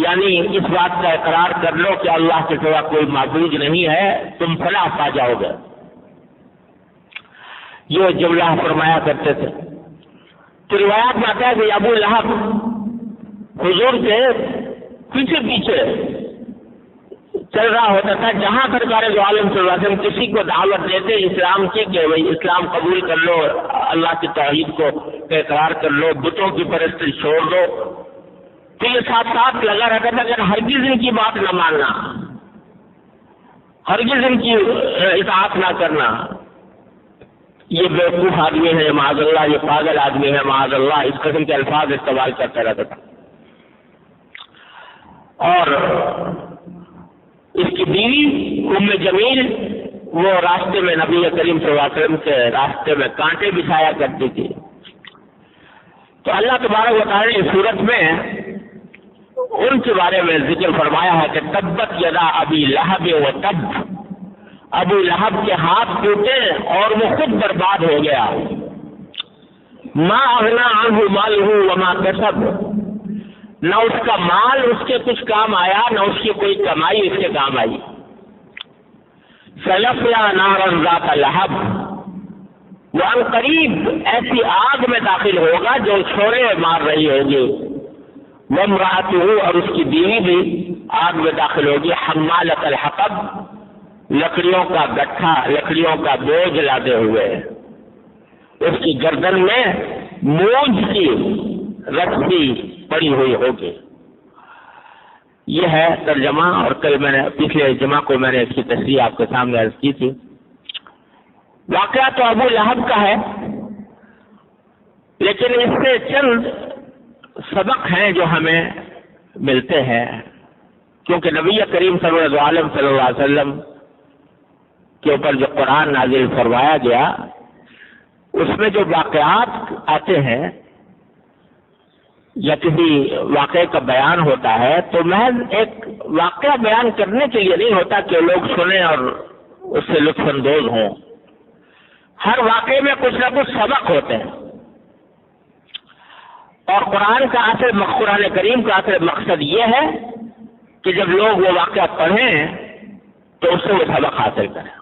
یعنی اس بات کا اقرار کر لو کہ اللہ کے سوا کوئی معبود نہیں ہے، تم فلاح پا جاؤ گے. یہ جملہ فرمایا کرتے تھے. تو روایات میں آتا ہے کہ ابو لہب حضور کے پیچھے پیچھے چل رہا ہوتا تھا. جہاں سرکار دو عالم صلی اللہ علیہ وسلم کسی کو دعوت دیتے اسلام کی کہ بھائی اسلام قبول کر لو، اللہ کی توحید کو اقرار کر لو، بتوں کی پرستی چھوڑ دو، تو یہ ساتھ ساتھ لگا رہتا تھا کہ ہرگز ان کی بات نہ ماننا، ہرگز ان کی اطاعت نہ کرنا. یہ بیوقوف آدمی ہے معاذ اللہ، یہ پاگل آدمی ہے معاذ اللہ، اس قسم کے الفاظ استعمال کرتا رہتا تھا. اور اس کی بیوی ام جمیل وہ راستے میں نبی کریم صلی اللہ علیہ وسلم کے راستے میں کانٹے بچھایا کرتی تھی. تو اللہ تبارک و تعالی نے اس صورت میں ان کے بارے میں ذکر فرمایا ہے کہ تبت یدا ابی لہب و تب. ابو لہب کے ہاتھ ٹوٹے اور وہ خود برباد ہو گیا. ما اغنا عنہ مالہ وما کسب. نہ اس کا مال اس کے کچھ کام آیا، نہ اس کی کوئی کمائی اس کے کام آئی. سیصلی نارا ذات لہب، وہ عنقریب ایسی آگ میں داخل ہوگا جو شعلے مار رہی ہوگی، وامرأتہ، اور اس کی بیوی بھی آگ میں داخل ہوگی، حمالۃ الحطب، لکڑیوں کا گٹھا، لکڑیوں کا بوجھ لادے ہوئے، اس کی گردن میں موج کی رسی پڑی ہوئی ہوگی۔ یہ ہے ترجمہ، اور کل میں نے پچھلے جمعہ کو میں نے اس کی تشریح آپ کے سامنے عرض کی تھی۔ واقعہ تو ابو لہب کا ہے، لیکن اس سے چند سبق ہیں جو ہمیں ملتے ہیں، کیونکہ نبی کریم صلی اللہ علیہ وسلم کے اوپر جو قرآن نازل فرمایا گیا اس میں جو واقعات آتے ہیں یا کسی واقعے کا بیان ہوتا ہے تو محض ایک واقعہ بیان کرنے کے لیے نہیں ہوتا کہ لوگ سنیں اور اس سے لطف اندوز ہوں۔ ہر واقعے میں کچھ نہ کچھ سبق ہوتے ہیں، اور قرآن کریم کا اصل مقصد یہ ہے کہ جب لوگ وہ واقعہ پڑھیں تو اس سے وہ سبق حاصل کریں۔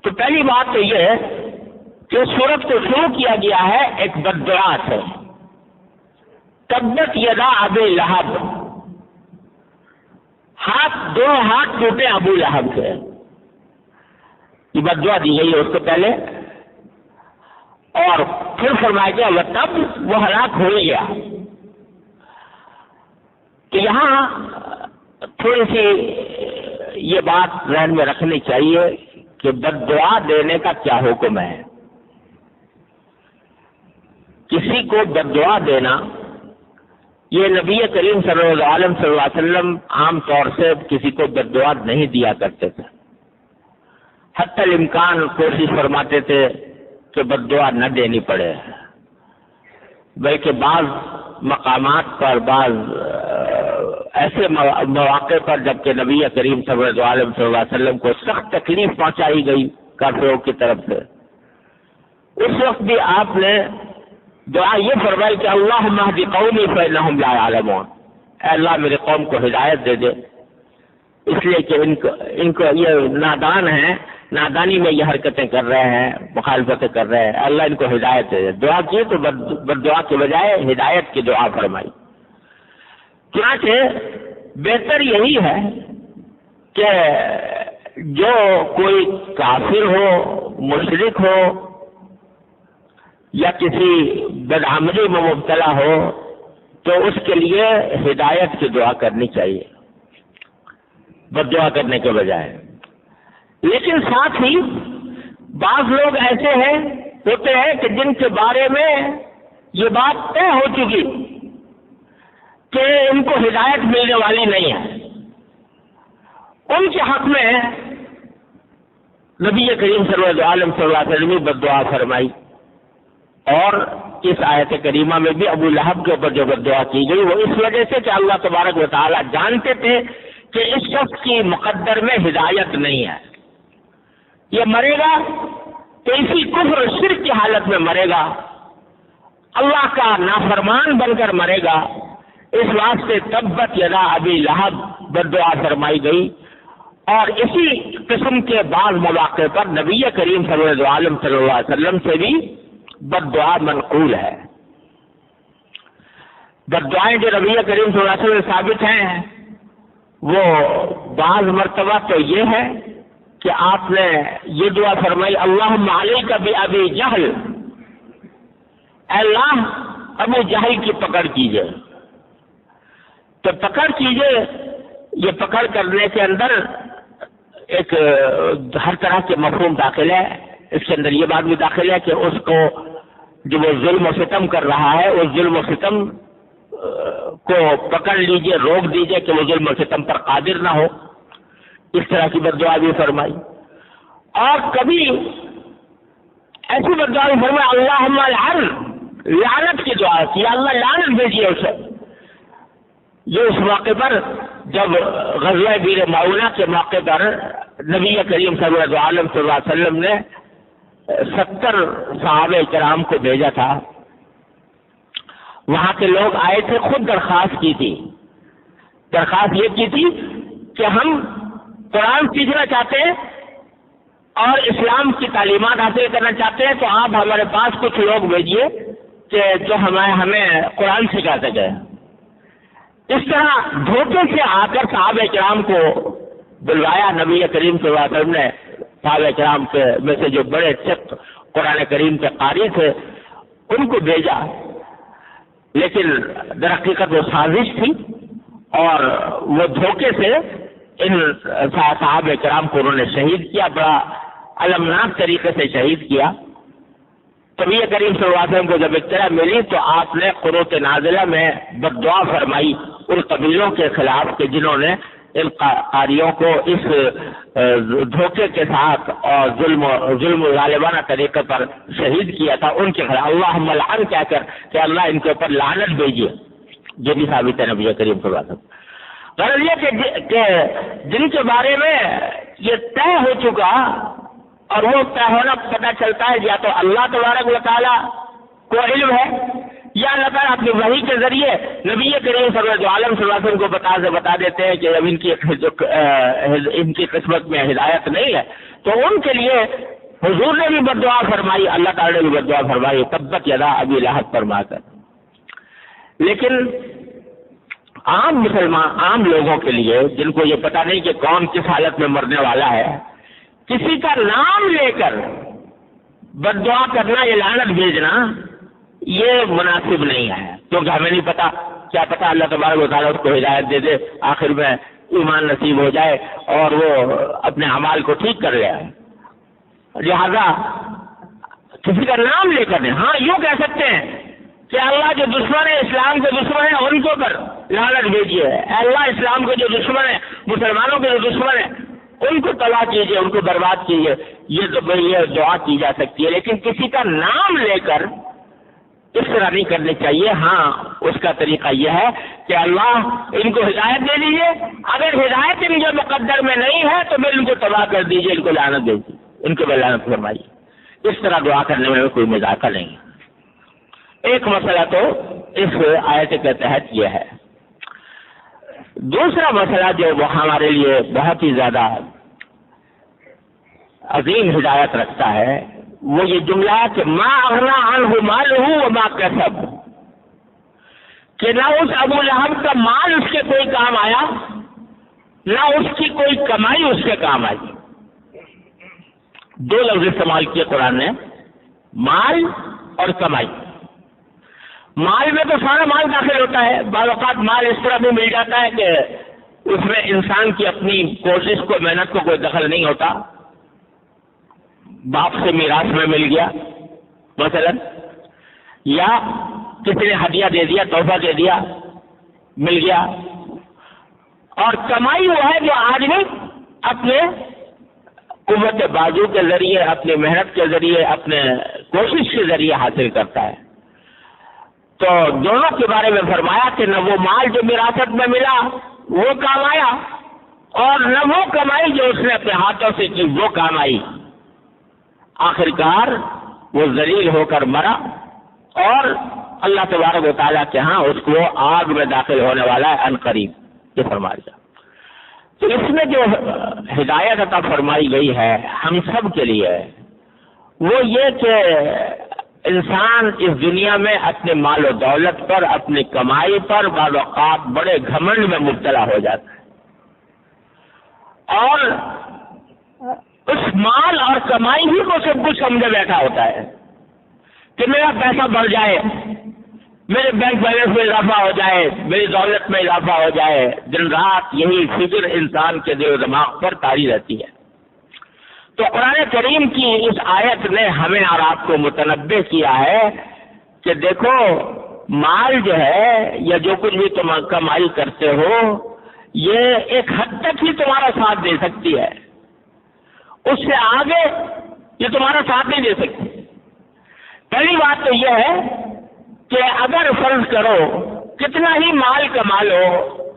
تو پہلی بات تو یہ ہے کہ سورت کو شروع کیا گیا ہے ایک بد دعا سے، تبت یدا ابی لہب، دونوں ہاتھ ٹوٹے ابو لہب سے، یہ بد دعا دی گئی ہے اس کو پہلے، اور پھر فرمایا گیا وہ تب وہ ہلاک ہو گیا۔ تو یہاں تھوڑی سی یہ بات ذہن میں رکھنی چاہیے کہ بد دعا دینے کا کیا حکم ہے۔ کسی کو بد دعا دینا، یہ نبی کریم صلی اللہ علیہ وسلم عام طور سے کسی کو بد دعا نہیں دیا کرتے تھے، حتی الامکان کوشش فرماتے تھے کہ بد دعا نہ دینی پڑے، بلکہ بعض مقامات پر، بعض ایسے مواقع پر جبکہ نبی کریم صلی اللہ علیہ وسلم کو سخت تکلیف پہنچائی گئی کافروں کی طرف سے، اس وقت بھی آپ نے دعا یہ فرمائی کہ اللہم اہد قومی فانہم لا یعلمون، اے اللہ میرے قوم کو ہدایت دے دے، اس لیے کہ ان کو یہ نادان ہیں، نادانی میں یہ حرکتیں کر رہے ہیں، مخالفتیں کر رہے ہیں، اللہ ان کو ہدایت دے دے۔ دعا کی تو بد دعا کے بجائے ہدایت کی دعا فرمائی۔ چنانچہ بہتر یہی ہے کہ جو کوئی کافر ہو، مشرک ہو یا کسی بدعملی میں مبتلا ہو تو اس کے لیے ہدایت کی دعا کرنی چاہیے بد دعا کرنے کے بجائے۔ لیکن ساتھ ہی بعض لوگ ایسے ہوتے ہیں کہ جن کے بارے میں یہ بات طے ہو چکی کہ ان کو ہدایت ملنے والی نہیں ہے، ان کے حق میں نبی کریم صلی اللہ علیہ وسلم نے بد دعا فرمائی، اور اس آیت کریمہ میں بھی ابو لہب کے اوپر جو بد دعا کی گئی وہ اس وجہ سے کہ اللہ تبارک و تعالی جانتے تھے کہ اس شخص کی مقدر میں ہدایت نہیں ہے، یہ مرے گا تو اسی کفر شرک کی حالت میں مرے گا، اللہ کا نافرمان بن کر مرے گا، اس واسطے تبت یدا ابی لہب بد دعا فرمائی گئی۔ اور اسی قسم کے بعض مواقع پر نبی کریم صلی اللہ علیہ وسلم سے بھی بد دعا منقول ہے۔ بد دعائیں جو نبی کریم صلی اللہ علیہ وسلم سے ثابت ہیں وہ بعض مرتبہ تو یہ ہے کہ آپ نے یہ دعا فرمائی اللہم علیک بأبی جہل، اے اللہ ابو جہل کی پکڑ کیجئے۔ تو پکڑ کیجئے، یہ پکڑ کرنے کے اندر ایک ہر طرح کے مفہوم داخل ہے، اس کے اندر یہ بات بھی داخل ہے کہ اس کو جو وہ ظلم و ستم کر رہا ہے اس ظلم و ستم کو پکڑ لیجئے، روک دیجئے کہ وہ ظلم و ستم پر قادر نہ ہو، اس طرح کی بد دعا بھی فرمائی۔ اور کبھی ایسی بد دعا بھی فرمائی اللہم العن، لعنت کی دعا کی، اللہ لعنت بھیجیے اسے۔ یہ اس موقع پر جب غزوہ بیر معونہ کے موقع پر نبی کریم صلی اللہ علیہ وسلم نے 70 صحابہ کرام کو بھیجا تھا، وہاں کے لوگ آئے تھے، خود درخواست کی تھی، درخواست یہ کی تھی کہ ہم قرآن سیکھنا چاہتے ہیں اور اسلام کی تعلیمات حاصل کرنا چاہتے ہیں تو آپ ہمارے پاس کچھ لوگ بھیجیے کہ جو ہمیں قرآن سکھا سکے. اس طرح دھوکے سے آ کر صحابہ کرام کو بلوایا. نبی کریم صلی اللہ علیہ وسلم نے صحابہ کرام کے میں سے جو بڑے چک قرآن کریم کے قاری تھے ان کو بھیجا، لیکن در حقیقت وہ سازش تھی اور وہ دھوکے سے ان صحابہ کرام کو انہوں نے شہید کیا، بڑا المناک طریقے سے شہید کیا. نبی کریم صلی اللہ علیہ وسلم کو جب اطلاع ملی تو آپ نے قنوت نازلہ میں بد دعا فرمائی ان قبیلوں کے خلاف کہ جنہوں نے ان قاریوں کو اس دھوکے کے ساتھ اور ظلم غالبانہ طریقے پر شہید کیا تھا، ان کے خلاف اللہم لعن کہہ کر کہ اللہ ان کے اوپر لعنت بھیجیے. یہ بھی ثابت ہے نبی کریم صلی اللہ علیہ وسلم. غرض یہ کہ جن کے بارے میں یہ طے ہو چکا اور وہ طے ہونا پتہ چلتا ہے یا تو اللہ تبارک و تعالیٰ کو علم ہے یا اللہ تعالیٰ اپنی وحی کے ذریعے نبی کریم صلی اللہ علیہ وسلم کو بتا دیتے ہیں کہ اب ان کی قسمت میں ہدایت نہیں ہے، تو ان کے لیے حضور نے بھی بد دعا فرمائی، اللہ تعالیٰ نے بھی بد دعا فرمائی تبت یدا ابی لہب فرما کر. لیکن عام مسلمان، عام لوگوں کے لیے جن کو یہ پتہ نہیں کہ کون کس حالت میں مرنے والا ہے، کسی کا نام لے کر بد دعا کرنا، یہ لعنت بھیجنا یہ مناسب نہیں ہے، کیونکہ ہمیں نہیں پتا، کیا پتا اللہ تبارک و تعالیٰ اس کو ہدایت دے دے، آخر میں ایمان نصیب ہو جائے اور وہ اپنے اعمال کو ٹھیک کر لے. لہذا کسی کا نام لے کر نہیں. ہاں یوں کہہ سکتے ہیں کہ اللہ جو دشمن ہے، اسلام کے دشمن ہیں، ان کو پر لعنت بھیجیے. اللہ اسلام کے جو دشمن ہیں، مسلمانوں کے جو دشمن ہیں، ان کو تباہ کیجیے، ان کو برباد کیجیے. یہ تو یہ دعا کی جا سکتی ہے، لیکن کسی کا نام لے کر اس طرح نہیں کرنی چاہیے. ہاں اس کا طریقہ یہ ہے کہ اللہ ان کو ہدایت دے دیجیے، اگر ہدایت ان کے مقدر میں نہیں ہے تو پھر ان کو تباہ کر دیجیے، ان کو لعنت دے دیجیے، ان کو لعنت فرمائیے. اس طرح دعا کرنے میں کوئی مذاکرہ نہیں. ایک مسئلہ تو اس آیت کے تحت یہ ہے. دوسرا مسئلہ جو وہ ہمارے لیے بہت ہی زیادہ عظیم ہدایت رکھتا ہے وہ یہ جملہ کہ ما اغنا عنہ مالہ وما کسب، کہ نہ اس ابو لہب کا مال اس کے کوئی کام آیا، نہ اس کی کوئی کمائی اس کے کام آئی. دو لفظ استعمال کیے قرآن نے، مال اور کمائی. مال میں تو سارا مال داخل ہوتا ہے. بعض اوقات مال اس طرح بھی مل جاتا ہے کہ اس میں انسان کی اپنی کوشش کو، محنت کو کوئی دخل نہیں ہوتا. باپ سے میراث میں مل گیا مثلا، یا کسی نے ہدیہ دے دیا، تحفہ دے دیا، مل گیا. اور کمائی وہ ہے جو آدمی اپنے قوت بازو کے ذریعے، اپنی محنت کے ذریعے، اپنے کوشش کے ذریعے حاصل کرتا ہے. تو دونوں کے بارے میں فرمایا کہ نہ وہ مال جو وراثت میں ملا وہ کام آیا، اور نہ وہ کمائی جو اس نے اپنے ہاتھوں سے کی وہ کام آئی. آخرکار وہ ذلیل ہو کر مرا اور اللہ تبارک و تعالیٰ کے ہاں اس کو آگ میں داخل ہونے والا ہے عنقریب. یہ فرما دیا. تو اس میں جو ہدایت عطا فرمائی گئی ہے ہم سب کے لیے وہ یہ کہ انسان اس دنیا میں اپنے مال و دولت پر، اپنی کمائی پر بعض اوقات بڑے گھمنڈ میں مبتلا ہو جاتا ہے، اور اس مال اور کمائی ہی کو سب کچھ سمجھے بیٹھا ہوتا ہے کہ میرا پیسہ بڑھ جائے، میرے بینک بیلنس میں اضافہ ہو جائے، میری دولت میں اضافہ ہو جائے. دن رات یہی فکر انسان کے دل و دماغ پر طاری رہتی ہے. تو قرآن کریم کی اس آیت نے ہمیں اور آپ کو متنبہ کیا ہے کہ دیکھو مال جو ہے یا جو کچھ بھی تم کمائی کرتے ہو یہ ایک حد تک ہی تمہارا ساتھ دے سکتی ہے، اس سے آگے یہ تمہارا ساتھ نہیں دے سکتی. پہلی بات تو یہ ہے کہ اگر فرض کرو کتنا ہی مال کما لو،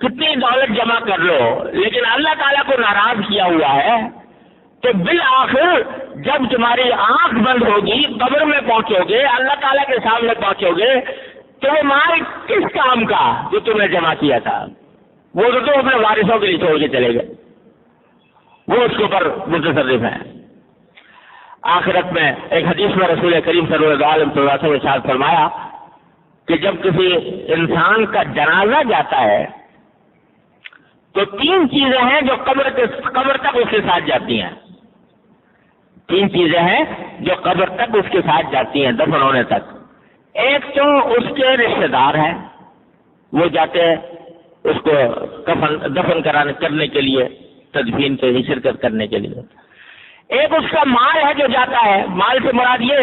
کتنی دولت جمع کر لو، لیکن اللہ تعالیٰ کو ناراض کیا ہوا ہے تو بالآخر جب تمہاری آنکھ بند ہوگی، قبر میں پہنچو گے، اللہ تعالیٰ کے سامنے پہنچو گے، تو وہ مال کس کام کا جو تم نے جمع کیا تھا وہ تو تم اپنے وارثوں کے لیے چھوڑ کے چلے گئے. وہ اس کے اوپر متصرف ہیں۔ آخرت میں ایک حدیث میں رسول کریم صلی اللہ علیہ وسلم نے ارشاد فرمایا کہ جب کسی انسان کا جنازہ جاتا ہے تو 3 چیزیں ہیں جو قبر تک اس کے ساتھ جاتی ہیں۔ 3 چیزیں ہیں جو قبر تک اس کے ساتھ جاتی ہیں دفن ہونے تک۔ ایک تو اس کے رشتے دار ہیں، وہ جاتے ہیں اس کو دفن کرنے کے لیے، تدفین کے شرکت کرنے کے لیے۔ ایک اس کا مال ہے جو جاتا ہے، مال سے مراد یہ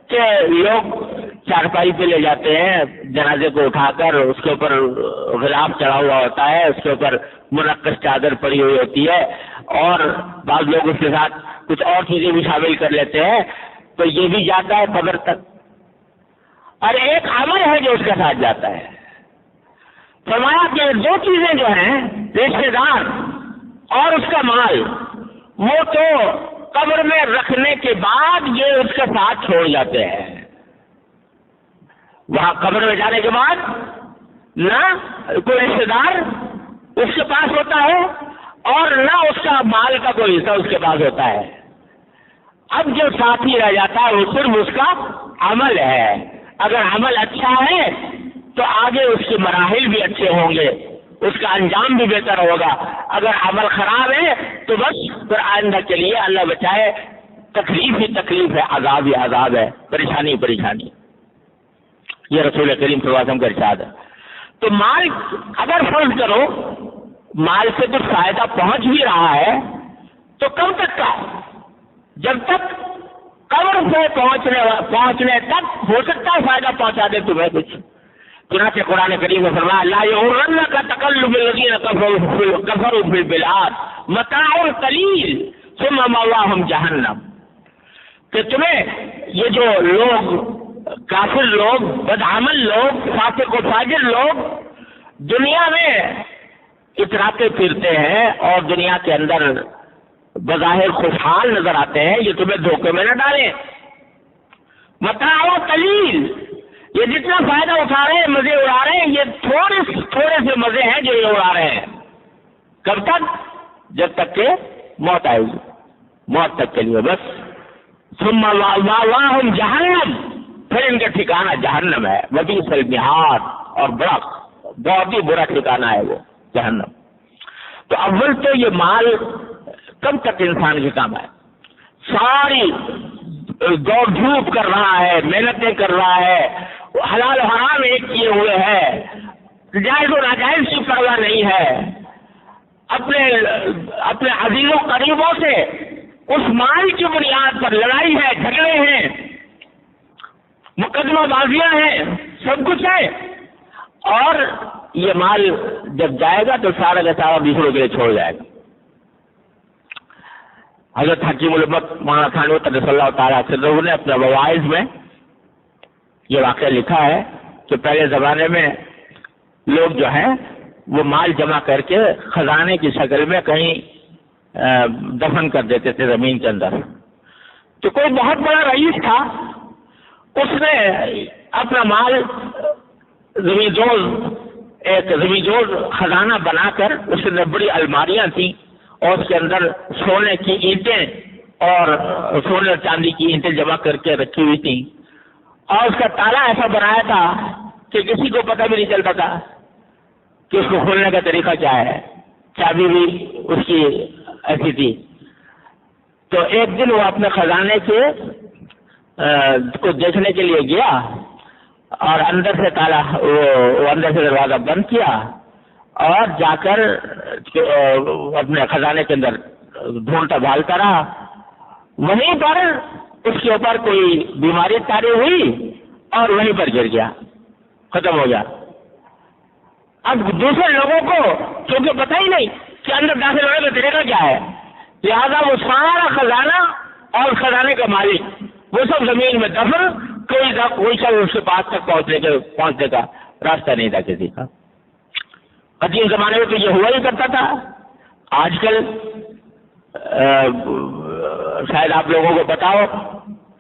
کہ لوگ چارپائی پہ لے جاتے ہیں جنازے کو اٹھا کر، اس کے اوپر غلاف چڑھا ہوا ہوتا ہے، اس کے اوپر منقش چادر پڑی ہوئی ہوتی ہے، اور بعض لوگ اس کے ساتھ کچھ اور چیزیں بھی شامل کر لیتے ہیں، تو یہ بھی جاتا ہے قبر تک۔ اور ایک عمل ہے جو اس کے ساتھ جاتا ہے۔ فرمایا کہ 2 چیزیں جو ہیں، رشتے دار اور اس کا مال، وہ تو قبر میں رکھنے کے بعد یہ اس کے ساتھ چھوڑ جاتے ہیں۔ وہاں قبر میں جانے کے بعد نہ کوئی رشتے دار اس کے پاس ہوتا ہے اور نہ اس کا مال کا کوئی حصہ اس کے پاس ہوتا ہے۔ اب جو ساتھی رہ جاتا ہے وہ صرف اس کا عمل ہے۔ اگر عمل اچھا ہے تو آگے اس کے مراحل بھی اچھے ہوں گے، اس کا انجام بھی بہتر ہوگا۔ اگر عمل خراب ہے تو بس پھر آئندہ کے لیے اللہ بچائے تکلیف ہی تکلیف ہے، عذاب ہی عذاب ہے، پریشانی ہی پریشانی۔ یہ رسول کریم صلی اللہ علیہ وسلم کا ارشاد ہے۔ تو مال اگر فرض کرو مال سے کچھ فائدہ پہنچ بھی رہا ہے تو کب تک کا؟ جب تک قبر سے پہنچنے تک ہو سکتا ہے فائدہ پہنچا دے تمہیں کچھ۔ چنانچہ قرآن کریم میں فرمایا لا یغرنک تقلب الذین کفروا فی البلاد متاع قلیل ثم مأواہم جہنم، کہ تمہیں یہ جو لوگ کافر لوگ، بدعمل لوگ، فاسق و فاجر لوگ دنیا میں اتراتے پھرتے ہیں اور دنیا کے اندر بظاہر خوشحال نظر آتے ہیں، یہ تمہیں دھوکے میں نہ ڈالیں۔ متاع قلیل، یہ جتنا فائدہ اٹھا رہے ہیں، مزے اڑا رہے ہیں، یہ تھوڑے سے مزے ہیں جو یہ اڑا رہے ہیں۔ کب تک؟ جب تک کہ موت آئے گی، موت تک کے لیے بس۔ ثم مأواہم جہنم، پھر ان کا ٹھکانہ جہنم ہے، وبئس المہاد، اور بہت ہی برا ٹھکانہ ہے وہ جہنم۔ تو اول تو یہ مال کب تک انسان کے کام ہے؟ ساری دوڑ دھوپ کر رہا ہے، محنتیں کر رہا ہے، حلال و حرام ایک کیے ہوئے ہے، جائز و ناجائز کی پرواہ نہیں ہے، اپنے عزیزوں قریبوں سے اس مال کی بنیاد پر لڑائی ہے، جھگڑے ہیں، مقدمہ بازیاں ہیں، سب کچھ ہے، اور یہ مال جب جائے گا تو سارا کا سارا دوسروں کے لیے چھوڑ جائے گا۔ حضرت حکیم الامت مولانا تھانوی قدس اللہ تعالیٰ سرہ نے اپنے مواعظ میں یہ واقعہ لکھا ہے کہ پہلے زمانے میں لوگ جو ہیں وہ مال جمع کر کے خزانے کی شکل میں کہیں دفن کر دیتے تھے زمین کے اندر۔ تو کوئی بہت بڑا رئیس تھا، اس نے اپنا مال زمین خزانہ بنا کر اس میں بڑی الماریاں تھیں اور اس کے اندر سونے کی اینٹیں اور سونے اور چاندی کی اینٹیں جمع کر کے رکھی ہوئی تھیں، اور اس کا تالا ایسا بنایا تھا کہ کسی کو پتہ بھی نہیں چلتا تھا کہ اس کو کھولنے کا طریقہ کیا ہے، چابی بھی اس کی ایسی تھی۔ تو ایک دن وہ اپنے خزانے کو دیکھنے کے لیے گیا اور اندر سے دروازہ بند کیا اور جا کر اپنے خزانے کے اندر ڈھونڈتا بھالتا رہا۔ وہیں پر اس کے اوپر کوئی بیماری طاری ہوئی اور وہیں پر گر گیا، ختم ہو گیا۔ اب دوسرے لوگوں کو کیونکہ پتہ ہی نہیں کہ اندر داخل ہونے کا طریقہ کیا ہے، لہذا وہ سارا خزانہ اور خزانے کا مالک وہ سب زمین میں دفن، کوئی سب اس کے پاس تک پہنچنے کا راستہ نہیں تھا کسی کا۔ قدیم زمانے میں تو یہ ہوا ہی کرتا تھا۔ آج کل شاید آپ لوگوں کو پتا ہو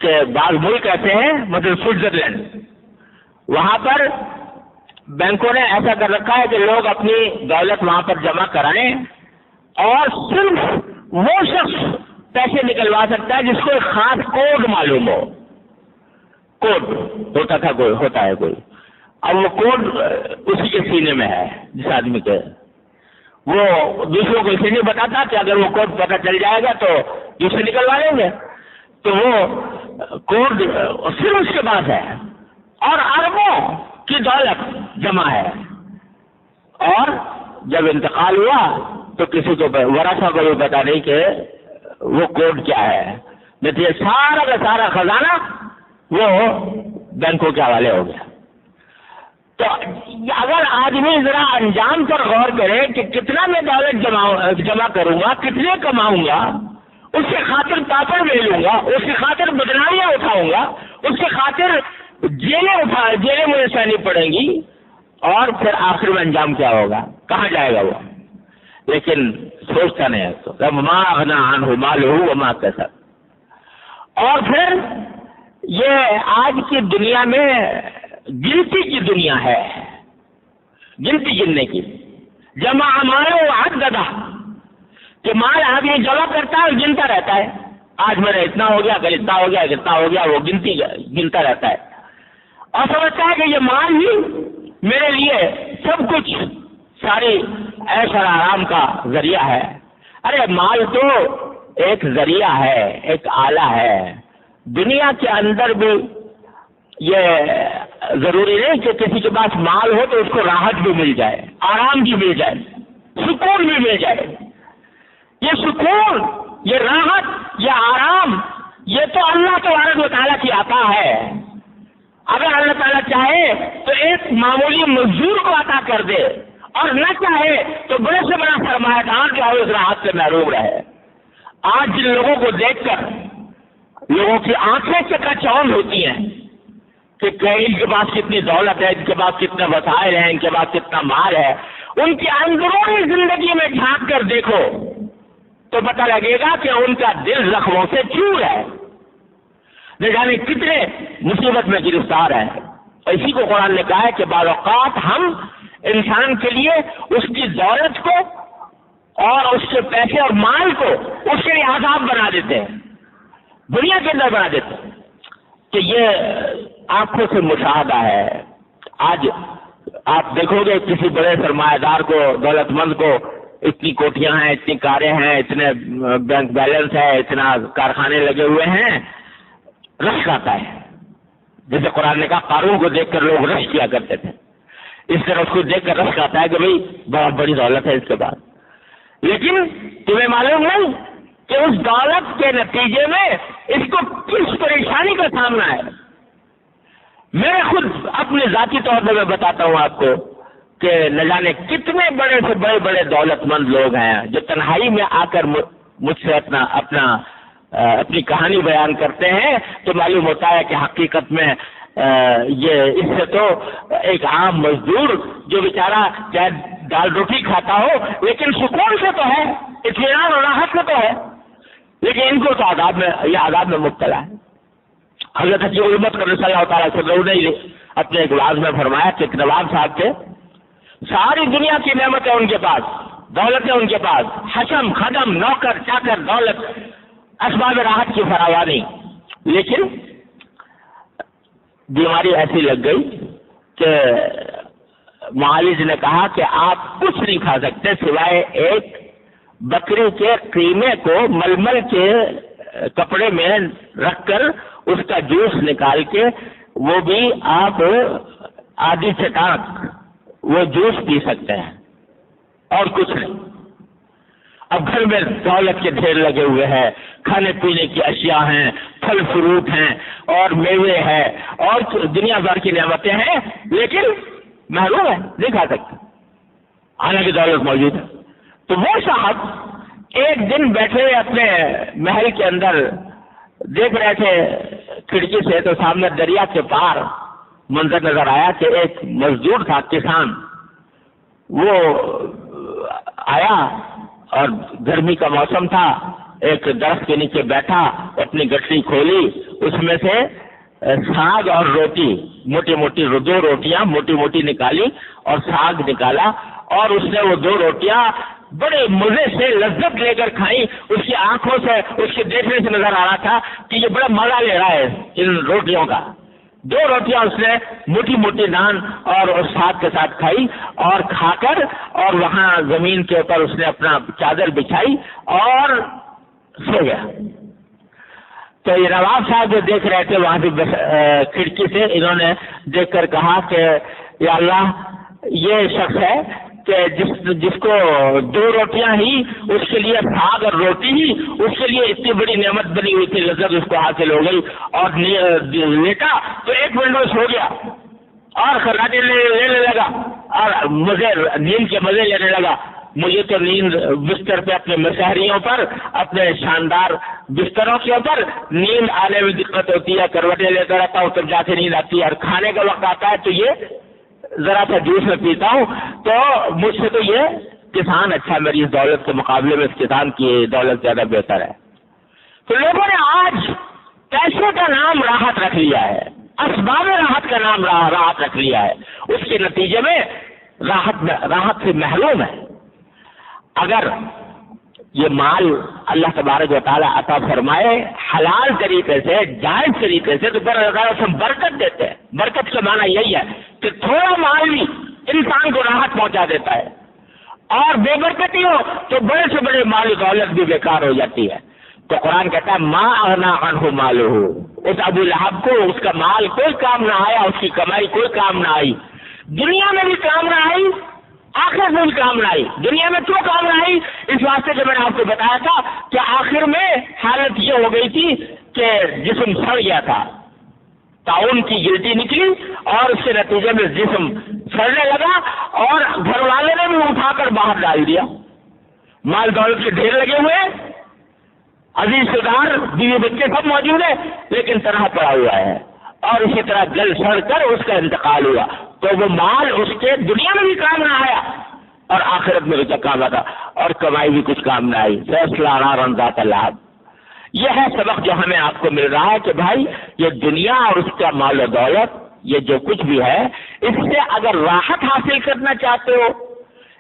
کہ بعض ملک ایسے ہیں، مطلب سوئٹزرلینڈ، وہاں پر بینکوں نے ایسا کر رکھا ہے کہ لوگ اپنی دولت وہاں پر جمع کرائیں اور صرف وہ شخص پیسے نکلوا سکتا ہے جس کو ایک خاص کوڈ معلوم ہو. کوڈ ہوتا ہے کوئی. اب وہ کوڈ اسی کے سینے میں ہے جس آدمی کے, وہ دوسروں کو اسے نہیں بتاتا کہ اگر وہ کوڈ پتہ چل جائے گا تو دوسرے نکلوا لیں گے. تو وہ کوڈ صرف اس کے پاس ہے اور اربوں کی دولت جمع ہے, اور جب انتقال ہوا تو کسی کو ورثہ کو بھی پتا نہیں کہ وہ کوڈ کیا ہے. نتیجہ سارا کا سارا خزانہ وہ بینکوں کے حوالے ہو گیا. تو اگر آدمی ذرا انجام پر غور کرے کہ کتنا میں دولت جمع کروں گا, کتنے کماؤں گا, اس کے خاطر پاپڑ لے لوں گا, اس کی خاطر بدنامیاں اٹھاؤں گا, اس کی خاطر جیلیں مجھے سہنی پڑیں گی, اور پھر آخر میں انجام کیا ہوگا, کہاں جائے گا وہ. لیکن سوچتا نہیں ہے تو ما اغنی عنہ مالہ وما کسب. اور پھر یہ آج کی دنیا میں گنتی کی دنیا ہے, گنتی گننے کی. جمع مالہ وعددہ, کہ مال آدمی جمع کرتا ہے اور گنتا رہتا ہے, آج میرا اتنا ہو گیا, کل اتنا ہو گیا, کتنا ہو گیا, وہ گنتا رہتا ہے اور سمجھتا ہے کہ یہ مال ہی میرے لیے سب کچھ, ساری عیش اور آرام کا ذریعہ ہے. ارے مال تو ایک ذریعہ ہے, ایک آلہ ہے. دنیا کے اندر بھی یہ ضروری نہیں کہ کسی کے پاس مال ہو تو اس کو راحت بھی مل جائے, آرام بھی مل جائے, سکون بھی مل جائے. یہ سکون, یہ راحت, یہ آرام, یہ تو اللہ تبارک و تعالیٰ کی عطا ہے. اگر اللہ تعالیٰ چاہے تو ایک معمولی مزدور کو عطا کر دے, اور نہ چاہے تو بڑے سے بڑا سرمایہ دار جو ہے اس راحت سے محروم رہے. آج جن لوگوں کو دیکھ کر لوگوں کی آنکھیں چکاچوند ہوتی ہیں کہ ان کے پاس کتنی دولت ہے, ان کے پاس کتنے وسائل ہیں, ان کے پاس کتنا مال ہے, ان کی اندرونی زندگی میں جھانک کر دیکھو تو پتہ لگے گا کہ ان کا دل زخموں سے چور ہے, نہ جانے کتنے مصیبت میں گرفتار ہے. اسی کو قرآن نے کہا ہے کہ بعض اوقات ہم انسان کے لیے اس کی دولت کو اور اس کے پیسے اور مال کو اس کے لیے عذاب بنا دیتے ہیں, دنیا کے اندر بنا دیتے ہیں. کہ یہ آنکھوں سے مشاہدہ ہے. آج آپ دیکھو گے کسی بڑے سرمایہ دار کو, دولت مند کو, اتنی کوٹیاں ہیں, اتنی کاریں ہیں, اتنے بینک بیلنس ہے, اتنا کارخانے لگے ہوئے ہیں, رشک آتا ہے. جیسے قرآن نے کہا قارون کو دیکھ کر لوگ رشک کیا کرتے تھے, اس طرح اس کو دیکھ کر رشک آتا ہے کہ بھئی بہت بڑی دولت ہے اس کے بعد. لیکن تمہیں معلوم نہیں کہ اس دولت کے نتیجے میں اس کو کس پریشانی کا سامنا ہے. میں خود اپنے ذاتی طور پر میں بتاتا ہوں آپ کو کہ نہ جانے کتنے بڑے سے بڑے دولت مند لوگ ہیں جو تنہائی میں آ کر مجھ سے اپنی کہانی بیان کرتے ہیں, تو معلوم ہوتا ہے کہ حقیقت میں یہ اس سے تو ایک عام مزدور جو بیچارہ چاہے دال روٹی کھاتا ہو لیکن سکون سے تو ہے, اطمینان اور راحت سے تو ہے, لیکن ان کو تو عذاب میں مبتلا ہے. حضرت علی علمت کا صلی اللہ تعالیٰ سے نے اپنے ایک واعظ میں فرمایا کہ ایک نواب صاحب تھے, ساری دنیا کی نعمتیں ان کے پاس, دولتیں ان کے پاس, حشم خدم نوکر چاکر دولت, اسباب راحت کی فراوانی, لیکن بیماری ایسی لگ گئی کہ معالج نے کہا کہ آپ کچھ نہیں کھا سکتے سوائے ایک بکری کے قیمے کو ململ کے کپڑے میں رکھ کر اس کا جوس نکال کے, وہ بھی آپ آدھی چٹاک وہ جوس پی سکتے ہیں اور کچھ نہیں. اب گھر میں دولت کے ڈھیر لگے ہوئے ہیں, کھانے پینے کی اشیاء ہیں, پھل فروٹ ہیں اور میوے ہیں اور دنیا بھر کی نعمتیں ہیں, لیکن محروم ہے, نہیں کھا سکتے, حالانکہ دولت موجود ہے. تو وہ صاحب ایک دن بیٹھے اپنے محل کے اندر دیکھ رہے تھے کھڑکی سے, تو سامنے دریا کے پار منظر نظر آیا کہ ایک مزدور تھا, کسان, وہ آیا اور گرمی کا موسم تھا, ایک درخت کے نیچے بیٹھا, اپنی گٹری کھولی, اس میں سے ساگ اور روٹی, موٹی موٹی 2 روٹیاں موٹی موٹی نکالی اور ساگ نکالا, اور اس نے وہ 2 روٹیاں بڑے مزے سے لذت لے کر کھائی. اس کی آنکھوں سے اس کے دیکھنے سے نظر آ رہا تھا کہ یہ بڑا مزہ لے رہا ہے ان روٹیوں کا. 2 روٹیاں اس نے موٹی موٹی نان اور اس ہاتھ کے ساتھ کھائی اور کھا کر اور وہاں زمین کے اوپر اس نے اپنا چادر بچھائی اور سو گیا. تو یہ نواب صاحب جو دیکھ رہے تھے وہاں سے کھڑکی سے, انہوں نے دیکھ کر کہا کہ یا اللہ, یہ شخص ہے کہ جس کو 2 روٹیاں ہی اس کے لیے ساگ اور روٹی ہی اس کے لیے اتنی بڑی نعمت بنی ہوئی تھی, لذت اس کو حاصل ہو گئی اور لیٹا تو 1 منٹ میں سو گیا اور خراٹے لینے لگا اور مزے نیند کے مزے لینے لگا. مجھے تو نیند بستر پہ اپنے مسحریوں پر, اپنے شاندار بستروں کے اوپر نیند آنے میں دقت ہوتی ہے, کروٹیں لیتا رہتا ہوں تب جا کے نیند آتی ہے, اور کھانے کا وقت آتا ہے تو یہ ذرا سا جوس میں پیتا ہوں تو مجھ سے تو یہ کسان اچھا, میری اس دولت کے مقابلے میں اس کسان کی دولت زیادہ بہتر ہے. تو لوگوں نے آج پیسے کا نام راحت رکھ لیا ہے, اسباب راحت کا نام راحت رکھ لیا ہے, اس کے نتیجے میں راحت سے محروم ہے. اگر یہ مال اللہ تبارک و تعالیٰ عطا فرمائے حلال طریقے سے, جائز طریقے سے, تو ہم برکت دیتے ہیں. برکت کا معنی یہی ہے کہ تھوڑا مال بھی انسان کو راحت پہنچا دیتا ہے, اور بے برکتی ہو تو بڑے سے بڑے مال و دولت بھی بیکار ہو جاتی ہے. تو قرآن کہتا ہے ما اغنا عنہ مالہ, اس ابو لہب کو اس کا مال کوئی کام نہ آیا, اس کی کمائی کوئی کام نہ آئی, دنیا میں بھی کام نہ آئی, آخر میں بھی کام نہ آئی. دنیا میں کیوں کام نہ آئی؟ اس واسطے جو میں نے آپ کو بتایا تھا کہ آخر میں حالت یہ ہو گئی تھی کہ جسم سڑ گیا تھا, تعاون کی گلٹی نکلی اور اس کے نتیجے میں جسم سڑنے لگا اور گھر والے نے بھی اٹھا کر باہر ڈال دیا. مال دولت کے ڈھیر لگے ہوئے, عزیز رشتےدار بیوی بچے سب موجود ہیں, لیکن طرح پڑا ہوا ہے اور اسی طرح جل سڑ کر اس کا انتقال ہوا. تو وہ مال اس کے دنیا میں بھی کام نہ آیا اور آخرت میں بھی کام آتا, اور کمائی بھی کچھ کام نہ آئی. فیصلہ نارا ذات لہب. یہ ہے سبق جو ہمیں آپ کو مل رہا ہے کہ بھائی یہ دنیا اور اس کا مال و دولت, یہ جو کچھ بھی ہے, اس سے اگر راحت حاصل کرنا چاہتے ہو,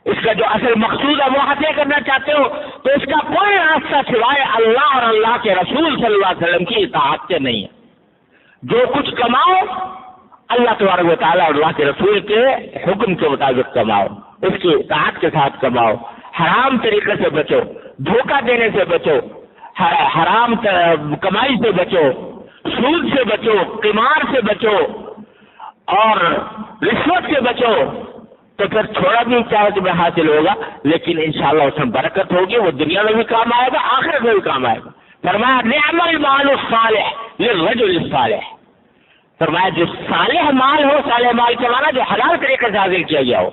اس کا جو اصل مقصود ہے وہ حاصل کرنا چاہتے ہو, تو اس کا کوئی راستہ سوائے اللہ اور اللہ کے رسول صلی اللہ علیہ وسلم کی اطاعت سے نہیں ہے. جو کچھ کماؤ اللہ تبارک و تعالیٰ اور اللہ کے رسول کے حکم کے مطابق کماؤ, اس کی اطاعت کے ساتھ کماؤ, حرام طریقے سے بچو, دھوکہ دینے سے بچو, حرام کمائی سے بچو, سود سے بچو, قمار سے بچو اور رشوت سے بچو, تو پھر تھوڑا بھی چاہے تمہیں حاصل ہوگا, لیکن انشاءاللہ اس میں برکت ہوگی, وہ دنیا میں بھی کام آئے گا, آخرت میں بھی کام آئے گا. فرمایا نعم المال الصالح للرجل الصالح. فرمایا جو صالح مال ہو, صالح مال کے معنی جو حلال طریقے سے حاصل کیا گیا ہو,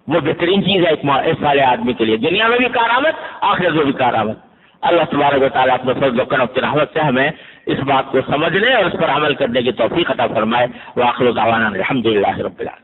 وہ بہترین چیز ہے ایک صالح آدمی کے لیے, دنیا میں بھی کارآمد, آخرت میں بھی کارآمد. اللہ تبارک و تعالیٰ اپنے فضل و کرم کی رحمت سے ہمیں اس بات کو سمجھنے اور اس پر عمل کرنے کی توفیق عطا فرمائے. وآخر دعوانا الحمدللہ رب العالمین.